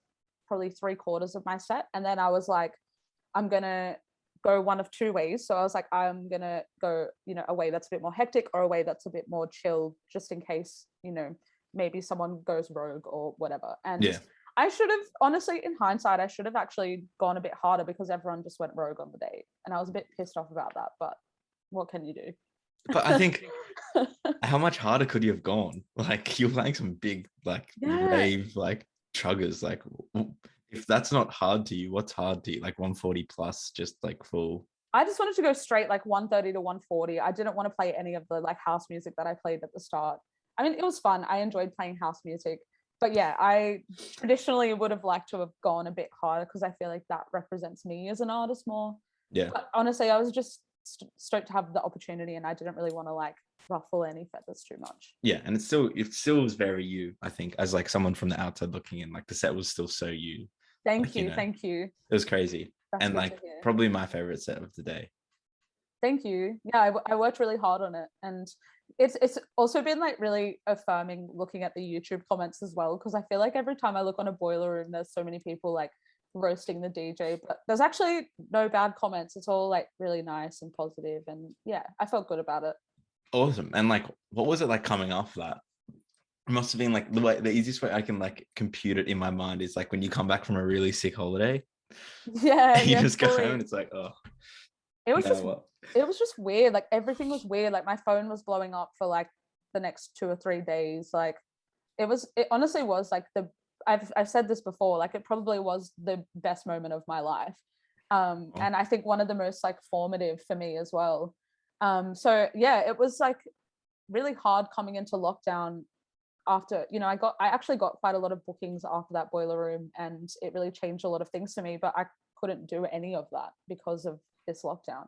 probably 3/4 of my set. And then I was like, I'm going to go one of 2 ways. So I was like, I'm going to go, you know, a way that's a bit more hectic or a way that's a bit more chill, just in case, you know, maybe someone goes rogue or whatever. And yeah. I should have, honestly, in hindsight, I should have actually gone a bit harder because everyone just went rogue on the day. And I was a bit pissed off about that, but what can you do? But I think, how much harder could you have gone? Like, you're playing some big, like, rave, like, chuggers. Like, if that's not hard to you, what's hard to you? Like 140 plus, just like full. I just wanted to go straight like 130 to 140. I didn't want to play any of the like house music that I played at the start. I mean, it was fun. I enjoyed playing house music. But yeah, I traditionally would have liked to have gone a bit harder because I feel like that represents me as an artist more. Yeah. But honestly, I was just stoked to have the opportunity and I didn't really want to like ruffle any feathers too much. Yeah, and it still was very you, I think, as like someone from the outside looking in. Like the set was still so you. Thank you. It was crazy. That's and like probably my favorite set of the day. Thank you. Yeah, I worked really hard on it. And It's also been like really affirming looking at the YouTube comments as well, because I feel like every time I look on a boiler room, there's so many people like roasting the DJ, but there's actually no bad comments. It's all like really nice and positive, and yeah, I felt good about it. Awesome. And like, what was it like coming off that? It must have been like the easiest way I can like compute it in my mind is like when you come back from a really sick holiday, Yeah, you yeah, just go fully. home and it's like, oh, It was now just what? it was just weird. Like everything was weird. Like my phone was blowing up for like the next 2 or 3 days. Like it honestly was like I've said this before, like it probably was the best moment of my life. Oh, And I think one of the most like formative for me as well. So yeah, it was like really hard coming into lockdown after, I actually got quite a lot of bookings after that boiler room, and it really changed a lot of things for me, but I couldn't do any of that because of this lockdown.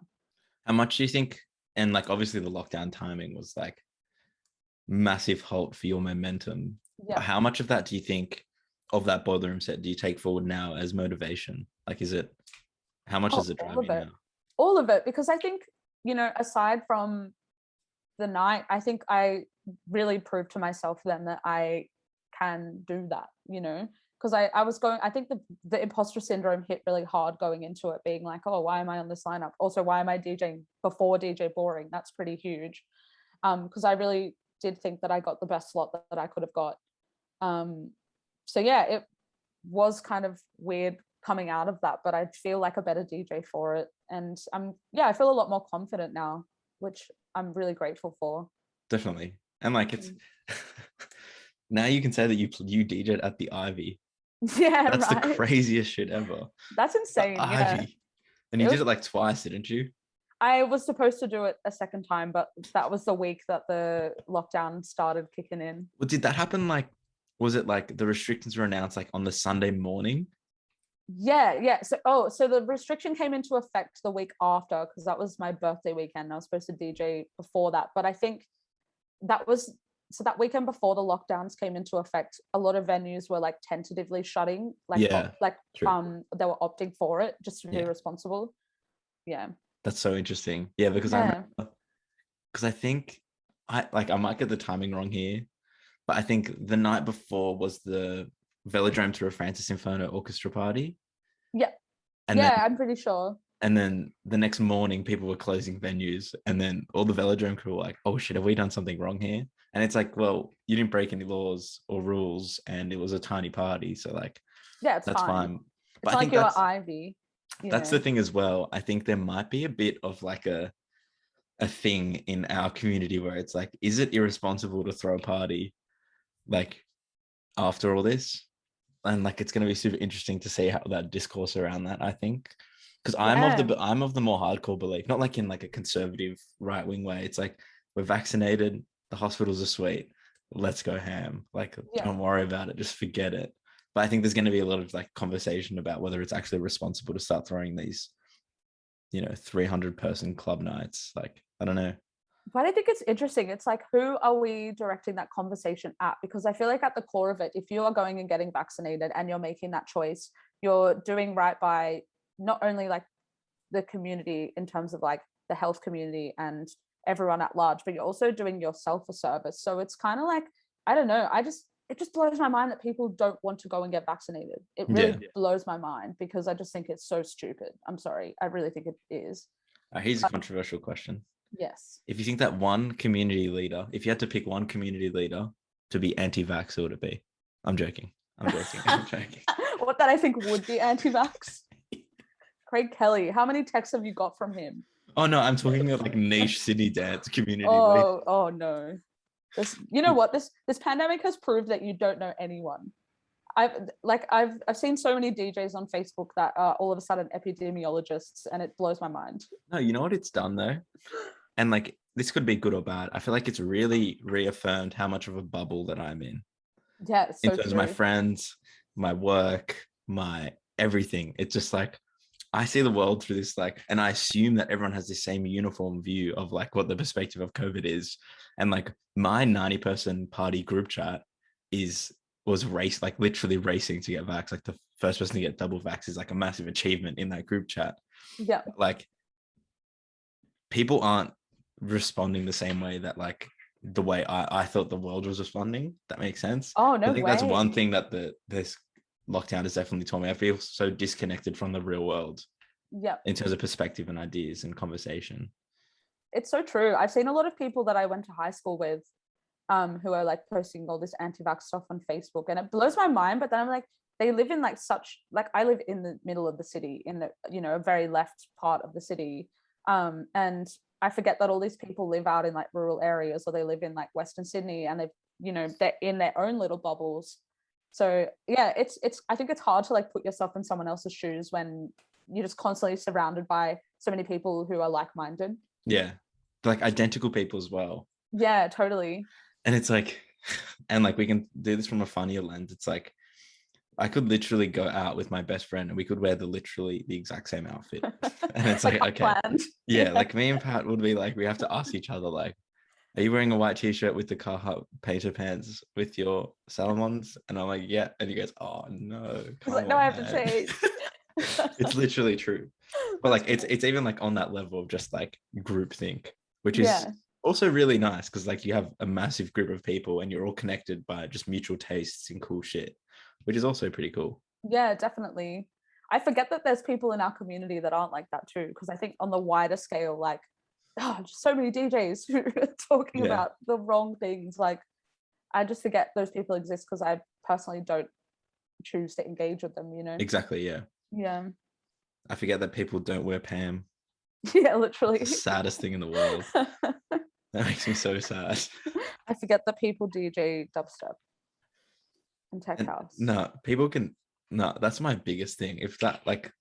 how much do you think? And like, obviously, the lockdown timing was like massive halt for your momentum. Yeah. But how much of that do you think of that boiler room set do you take forward now as motivation? Like, is it how much Oh, does it all drive of you it. now? All of it. Because I think, aside from the night, I think I really proved to myself then that I can do that, because I was going, I think the imposter syndrome hit really hard going into it, being like, oh, why am I on this lineup? Also, why am I DJing before DJ Boring? That's pretty huge. Because I really did think that I got the best slot that I could have got. So yeah, it was kind of weird coming out of that, but I feel like a better DJ for it. And I feel a lot more confident now, which I'm really grateful for. Definitely. And like, it's now you can say that you DJed at the Ivy. Yeah, That's the right. craziest shit ever. That's The insane. Yeah. Ivy. And you It did was it like twice, didn't you? I was supposed to do it a second time, but that was the week that the lockdown started kicking in. Well, did that happen like, was it like the restrictions were announced like on the Sunday morning? Yeah. So the restriction came into effect the week after, because that was my birthday weekend. I was supposed to DJ before that, but I think that was so that weekend before the lockdowns came into effect, a lot of venues were like tentatively shutting, Yeah, true. they were opting for it just to be Yeah, responsible. Yeah. that's so interesting. Yeah, because I Yeah. remember, because I think I might get the timing wrong here, but I think the night before was the Velodrome to a Francis Inferno orchestra party. Yeah. And then Yeah, I'm pretty sure. the next morning people were closing venues, and then all the Velodrome crew were like, oh shit, have we done something wrong here? And it's like, well, you didn't break any laws or rules, and it was a tiny party, so like Yeah, it's that's fine. fine. It's But I not like think you are Ivy, that's the thing as well. I think there might be a bit of like a thing in our community where it's like, is it irresponsible to throw a party like after all this? And like it's going to be super interesting to see how that discourse around that, I think, because Yeah. I'm of the more hardcore belief, not like in like a conservative right wing way. It's like, we're vaccinated, the hospitals are sweet, let's go ham, like Yeah. don't worry about it, just forget it. But I think there's going to be a lot of like conversation about whether it's actually responsible to start throwing these 300-person club nights. Like, I don't know. But I think it's interesting. It's like, who are we directing that conversation at? Because I feel like at the core of it, if you are going and getting vaccinated and you're making that choice, you're doing right by not only like the community in terms of like the health community and everyone at large, but you're also doing yourself a service. So it's kind of like, I don't know, it just blows my mind that people don't want to go and get vaccinated. It really Yeah. blows my mind, because I just think it's so stupid. I'm sorry. I really think it is. Here's a controversial question. Yes. If you think that one community leader, if you had to pick one community leader to be anti-vax, who would it be? I'm joking. I'm joking. I'm joking. What that I think would be anti-vax? Craig Kelly. How many texts have you got from him? Oh no, I'm talking about like niche city dance community leader. Oh no. You know what? This pandemic has proved that you don't know anyone. I've seen so many DJs on Facebook that are all of a sudden epidemiologists, and it blows my mind. No, you know what it's done though? And like, this could be good or bad. I feel like it's really reaffirmed how much of a bubble that I'm Yeah, it's in so terms of my true. friends, my work, my everything. It's just like, I see the world through this, like, and I assume that everyone has the same uniform view of like what the perspective of COVID is. And like my 90-person party group chat was like literally racing to get vax. Like the first person to get double vax is like a massive achievement in that group chat. Yeah. Like, people aren't responding the same way that like the way I thought the world was responding. That makes sense. Oh, I no think that's one way. thing that this lockdown has definitely taught me. I feel so disconnected from the real world Yep. in terms of perspective and ideas and conversation. It's so true. I've seen a lot of people that I went to high school with who are like posting all this anti-vax stuff on Facebook, and it blows my mind. But then I'm like, they live in like such, like, I live in the middle of the city, in the, you know, a very left part of the city, and I forget that all these people live out in like rural areas, or they live in like Western Sydney, and they've, you know, they're in their own little bubbles. So yeah, it's I think it's hard to like put yourself in someone else's shoes when you're just constantly surrounded by so many people who are like-minded. Yeah, like identical people as well. Yeah, totally. And it's like, and like we can do this from a funnier lens. It's like I could literally go out with my best friend and we could wear literally the exact same outfit. And it's like okay, planned. yeah, like me and Pat would be like, we have to ask each other, like, are you wearing a white t-shirt with the Carhartt Painter pants with your Salomons? And I'm like, yeah. And he goes, oh no, He's like, no, I have to change. It's literally true. But like it's even like on that level of just like groupthink, which is also really nice because like you have a massive group of people and you're all connected by just mutual tastes and cool shit, which is also pretty cool. Yeah, definitely. I forget that there's people in our community that aren't like that too, because I think on the wider scale, like, just so many DJs who are talking about the wrong things. Like, I just forget those people exist because I personally don't choose to engage with them, you know? Exactly, yeah. Yeah. I forget that people don't wear Pam. Yeah, literally. It's the saddest thing in the world. That makes me so sad. I forget that people DJ dubstep and tech house. No, people can. No, that's my biggest thing. If that, like,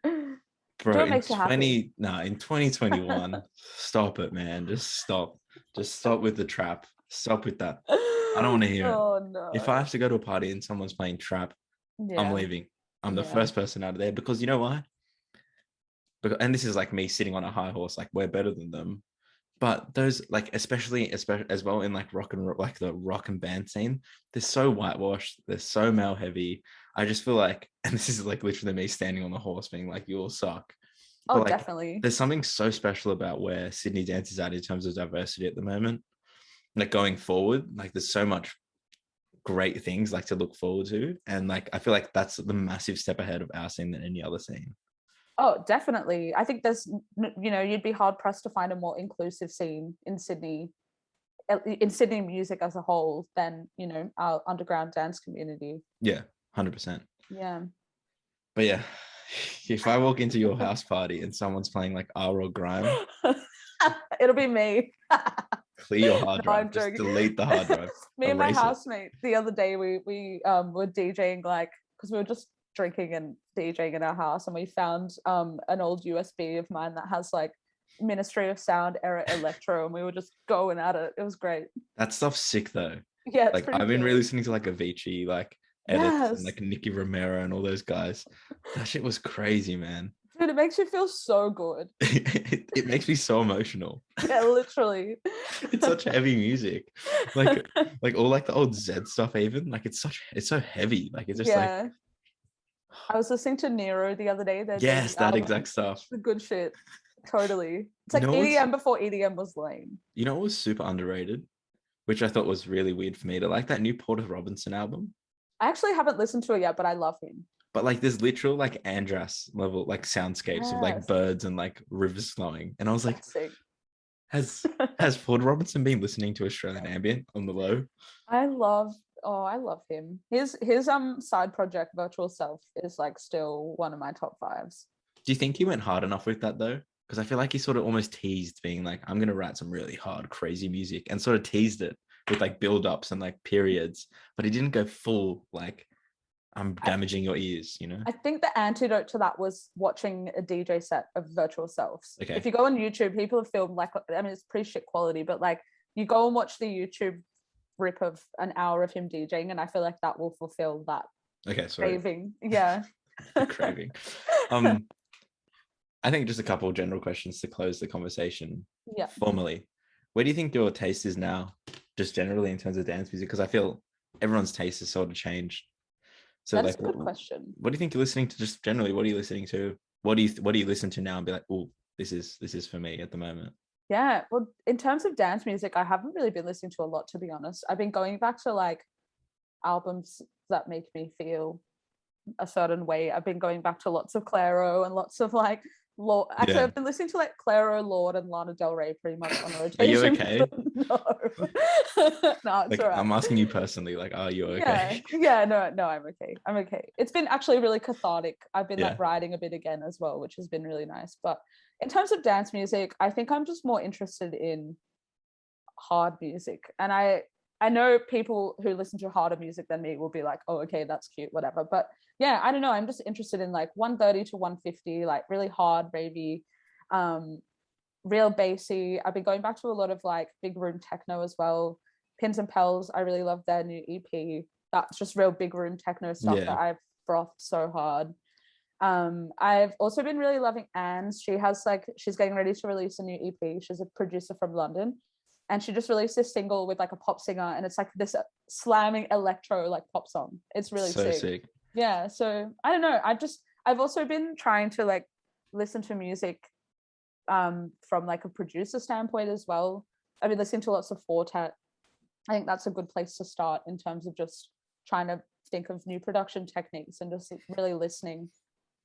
bro, it makes you happy. In 2021, stop it, man. Just stop. Just stop with the trap. Stop with that. I don't want to hear Oh it. no. If I have to go to a party and someone's playing trap, I'm leaving. I'm the first person out of there because you know why? Because, and this is like me sitting on a high horse, like we're better than them. But those, like, especially as well in like rock and like the rock and band scene, they're so whitewashed. They're so male heavy. I just feel like, and this is like literally me standing on the horse being like, you all suck. Oh, but like, definitely. there's something so special about where Sydney dance is at in terms of diversity at the moment. Like going forward, like there's so much great things like to look forward to. And like, I feel like that's the massive step ahead of our scene than any other scene. Oh, definitely. I think there's, you know, you'd be hard pressed to find a more inclusive scene in Sydney music as a whole than, you know, our underground dance community. Yeah, 100%. Yeah. But yeah, if I walk into your house party and someone's playing like R or Grime, it'll be me. Clear your hard drive. Just delete the hard drive. Me and my housemate the other day, we were DJing, like, because we were just drinking and DJing in our house, and we found an old USB of mine that has like Ministry of Sound era electro, and we were just going at it. It was great. That stuff's sick though. Yeah, like I've been really listening to like Avicii, like edits, and like Nicky Romero and all those guys. That shit was crazy, man. Dude, it makes you feel so good. It makes me so emotional. Yeah, literally. It's such heavy music. Like all like the old Zed stuff, even like it's so heavy. Like it's just like, I was listening to Nero the other day. Yes, that exact stuff. The good shit. Totally. It's like EDM before EDM was lame. You know what was super underrated, which I thought was really weird for me, to like that new Porter Robinson album. I actually haven't listened to it yet, but I love him. But like there's literal like Andras level like soundscapes of like birds and like rivers flowing. And I was like, has Porter Robinson been listening to Australian ambient on the low? I love him. His side project, Virtual Self, is like still one of my top 5s. Do you think he went hard enough with that though? Because I feel like he sort of almost teased being like, I'm gonna write some really hard, crazy music, and sort of teased it with like build-ups and like periods, but he didn't go full like, I'm damaging your ears, you know? I think the antidote to that was watching a DJ set of Virtual Selves. Okay. If you go on YouTube, people have filmed like, I mean, it's pretty shit quality, but like you go and watch the YouTube rip of an hour of him DJing, and I feel like that will fulfill that craving. Yeah. Craving. I think just a couple of general questions to close the conversation. Yeah. Formally, where do you think your taste is now, just generally in terms of dance music? Because I feel everyone's taste has sort of changed. So that's like, a good question. What do you think you're listening to? Just generally, what are you listening to? What do you listen to now and be like, oh, this is for me at the moment? Yeah, well, in terms of dance music, I haven't really been listening to a lot, to be honest. I've been going back to like albums that make me feel a certain way. I've been going back to lots of Clairo and lots of like Lord. Actually, Yeah. I've been listening to like Clairo, Lord, and Lana Del Rey pretty much on Are you rotation. okay? No, no, it's Like, all right. I'm asking you personally, like, are you Yeah, okay? yeah, no, I'm okay. I'm okay. It's been actually really cathartic. I've been Yeah. like writing a bit again as well, which has been really nice. But in terms of dance music, I think I'm just more interested in hard music. And I know people who listen to harder music than me will be like, oh, okay, that's cute, whatever. But yeah, I don't know. I'm just interested in like 130 to 150, like really hard, ravey, um, real bassy. I've been going back to a lot of like big room techno as well. Pins and Pels, I really love their new EP. That's just real big room techno stuff Yeah. that I've frothed so hard. I've also been really loving Anne's. She's getting ready to release a new EP. She's a producer from London, and she just released this single with like a pop singer, and it's like this slamming electro like pop song. It's really So sick. sick. Yeah, so I don't know. I've also been trying to like listen to music from like a producer standpoint as well. I've been listening to lots of Fortet. I think that's a good place to start in terms of just trying to think of new production techniques and just really listening.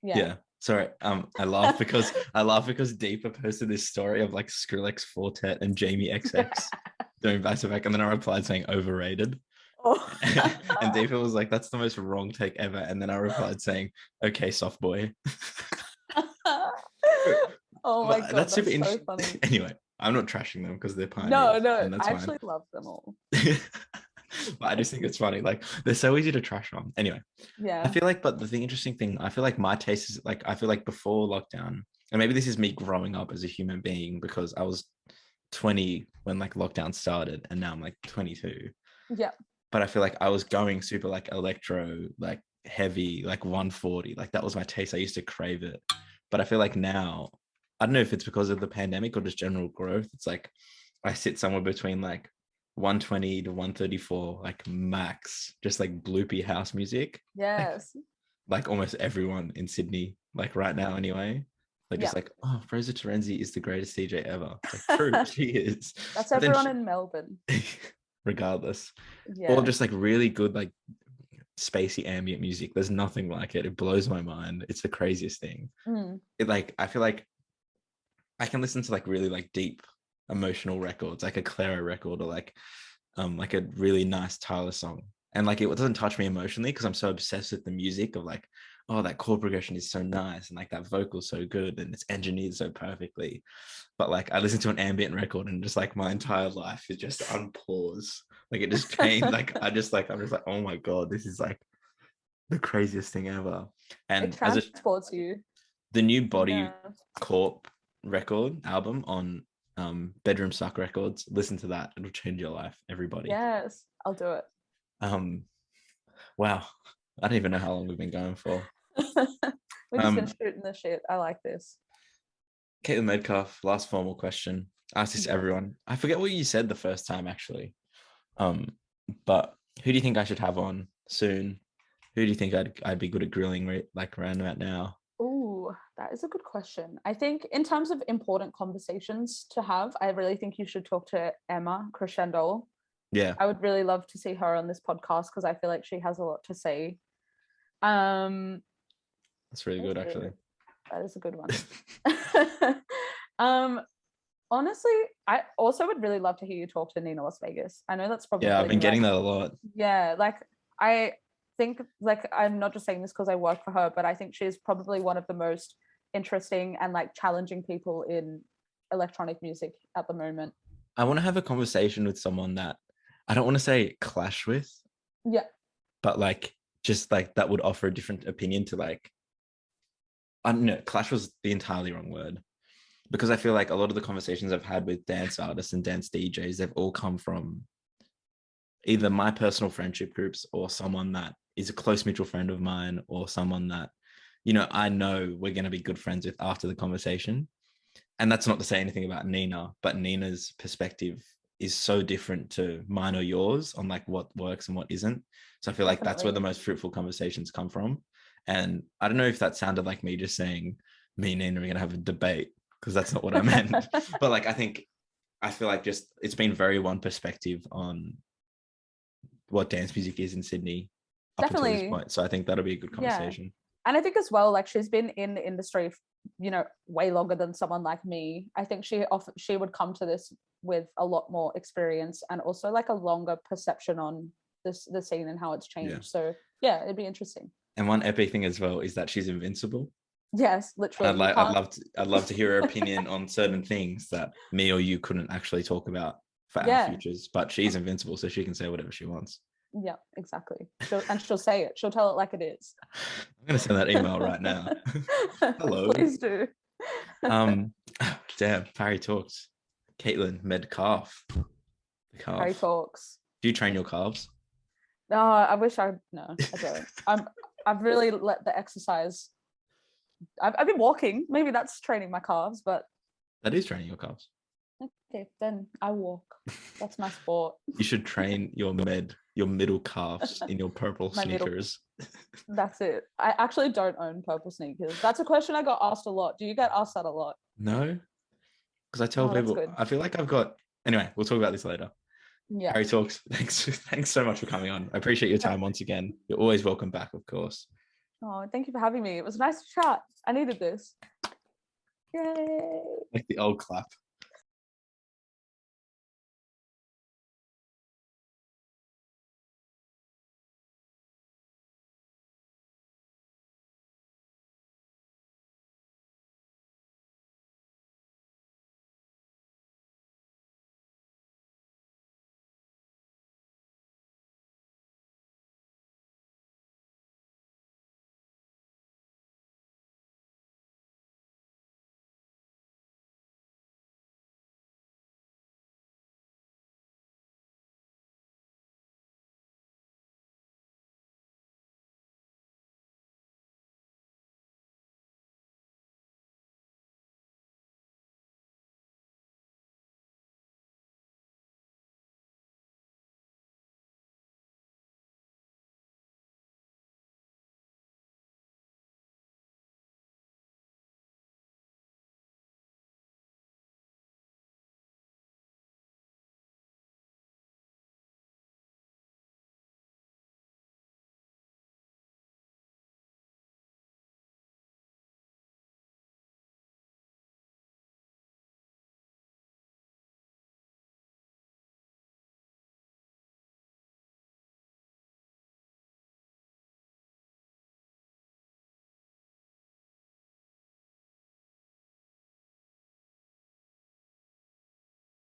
Yeah. Sorry. I laugh because Deepa posted this story of like Skrillex, Fortet, and Jamie XX doing back to back, and then I replied saying overrated. Oh. And Deepa was like, "That's the most wrong take ever." And then I replied saying, "Okay, soft boy." Oh my god, That's super that's so interesting. funny. Anyway, I'm not trashing them because they're No, pioneers, no, and that's I fine. actually love them all. But I just think it's funny. Like, they're so easy to trash on. Anyway, I Yeah. feel like, but the interesting thing, I feel like my taste is like, I feel like before lockdown, and maybe this is me growing up as a human being because I was 20 when like lockdown started, and now I'm like 22. Yeah. But I feel like I was going super like electro, like heavy, like 140. Like that was my taste. I used to crave it. But I feel like now, I don't know if it's because of the pandemic or just general growth. It's like I sit somewhere between like 120 to 134, like max, just like bloopy house music. Like Yes. like almost everyone in Sydney, like right now anyway. Like Yeah. just like, oh, Fraser Terenzi is the greatest DJ ever. It's like true, she is. That's But then everyone in Melbourne. regardless. Or Yeah. just like really good, like spacey ambient music. There's nothing like it. It blows my mind. It's the craziest thing. Mm. It like I feel like I can listen to like really like deep emotional records, like a Clara record or like a really nice Tyler song. And like it doesn't touch me emotionally because I'm so obsessed with the music of like, oh, that chord progression is so nice and like that vocal so good and it's engineered so perfectly. But like I listen to an ambient record and just like my entire life is just on pause. Like it just changed. Like I'm just like, oh my God, this is like the craziest thing ever. It And as a transports you. the new Body Yeah. Corp record album on Bedroom Suck Records, listen to that. It'll change your life, everybody. Yes, I'll do it. Um, wow. I don't even know how long we've been going for. We've just been shooting the shit. I like this. Caitlin Medcalf, last formal question. Ask this to Yes. everyone. I forget what you said the first time actually. But who do you think I should have on soon? Who do you think I'd be good at grilling like around about now? Oh, that is a good question. I think in terms of important conversations to have, I really think you should talk to Emma Crescendo. Yeah, I would really love to see her on this podcast because I feel like she has a lot to say. Um, that's really good actually. That is a good one. um, Honestly, I also would really love to hear you talk to Nina Las Vegas. I know that's probably Yeah, I've been getting like, that a lot. yeah, like I think like I'm not just saying this because I work for her, but I think she's probably one of the most interesting and like challenging people in electronic music at the moment. I want to have a conversation with someone that I don't want to say clash with, Yeah. but like just like that would offer a different opinion to like, I don't know, clash was the entirely wrong word. Because I feel like a lot of the conversations I've had with dance artists and dance DJs, they've all come from either my personal friendship groups or someone that is a close mutual friend of mine or someone that, you know, I know we're going to be good friends with after the conversation. And that's not to say anything about Nina, but Nina's perspective is so different to mine or yours on like what works and what isn't. So I feel like that's where the most fruitful conversations come from. And I don't know if that sounded like me just saying me and Nina are going to have a debate, because that's not what I meant. But like, I feel like just it's been very one perspective on what dance music is in Sydney up until this Definitely. point. So I think that'll be a good Yeah. conversation. And I think as well, like she's been in the industry, you know, way longer than someone like me. I think she would come to this with a lot more experience and also like a longer perception on the scene and how it's changed. Yeah. So yeah, it'd be interesting. And one epic thing as well is that she's invincible. Yes, And literally. I'd love to hear her opinion on certain things that me or you couldn't actually talk about for our futures. But she's invincible, so she can say whatever she wants. Yeah, exactly. She'll say it. She'll tell it like it is. I'm gonna send that email right now. Hello. Please do. Damn, Parry talks. Caitlin, Medcalf. Parry talks. Do you train your calves? No, I wish I don't. I've really let the exercise. I've been walking. Maybe that's training my calves, but that is training your calves. Okay, then I walk. That's my sport. You should train your middle calves in your purple sneakers. That's it. I actually don't own purple sneakers. That's a question I got asked a lot. Do you get asked that a lot? No, because I tell people, I feel like I've got. Anyway, we'll talk about this later. Yeah. Parry talks. Thanks so much for coming on. I appreciate your time once again. You're always welcome back, of course. Oh, thank you for having me. It was nice to chat. I needed this. Yay. Like the old clap.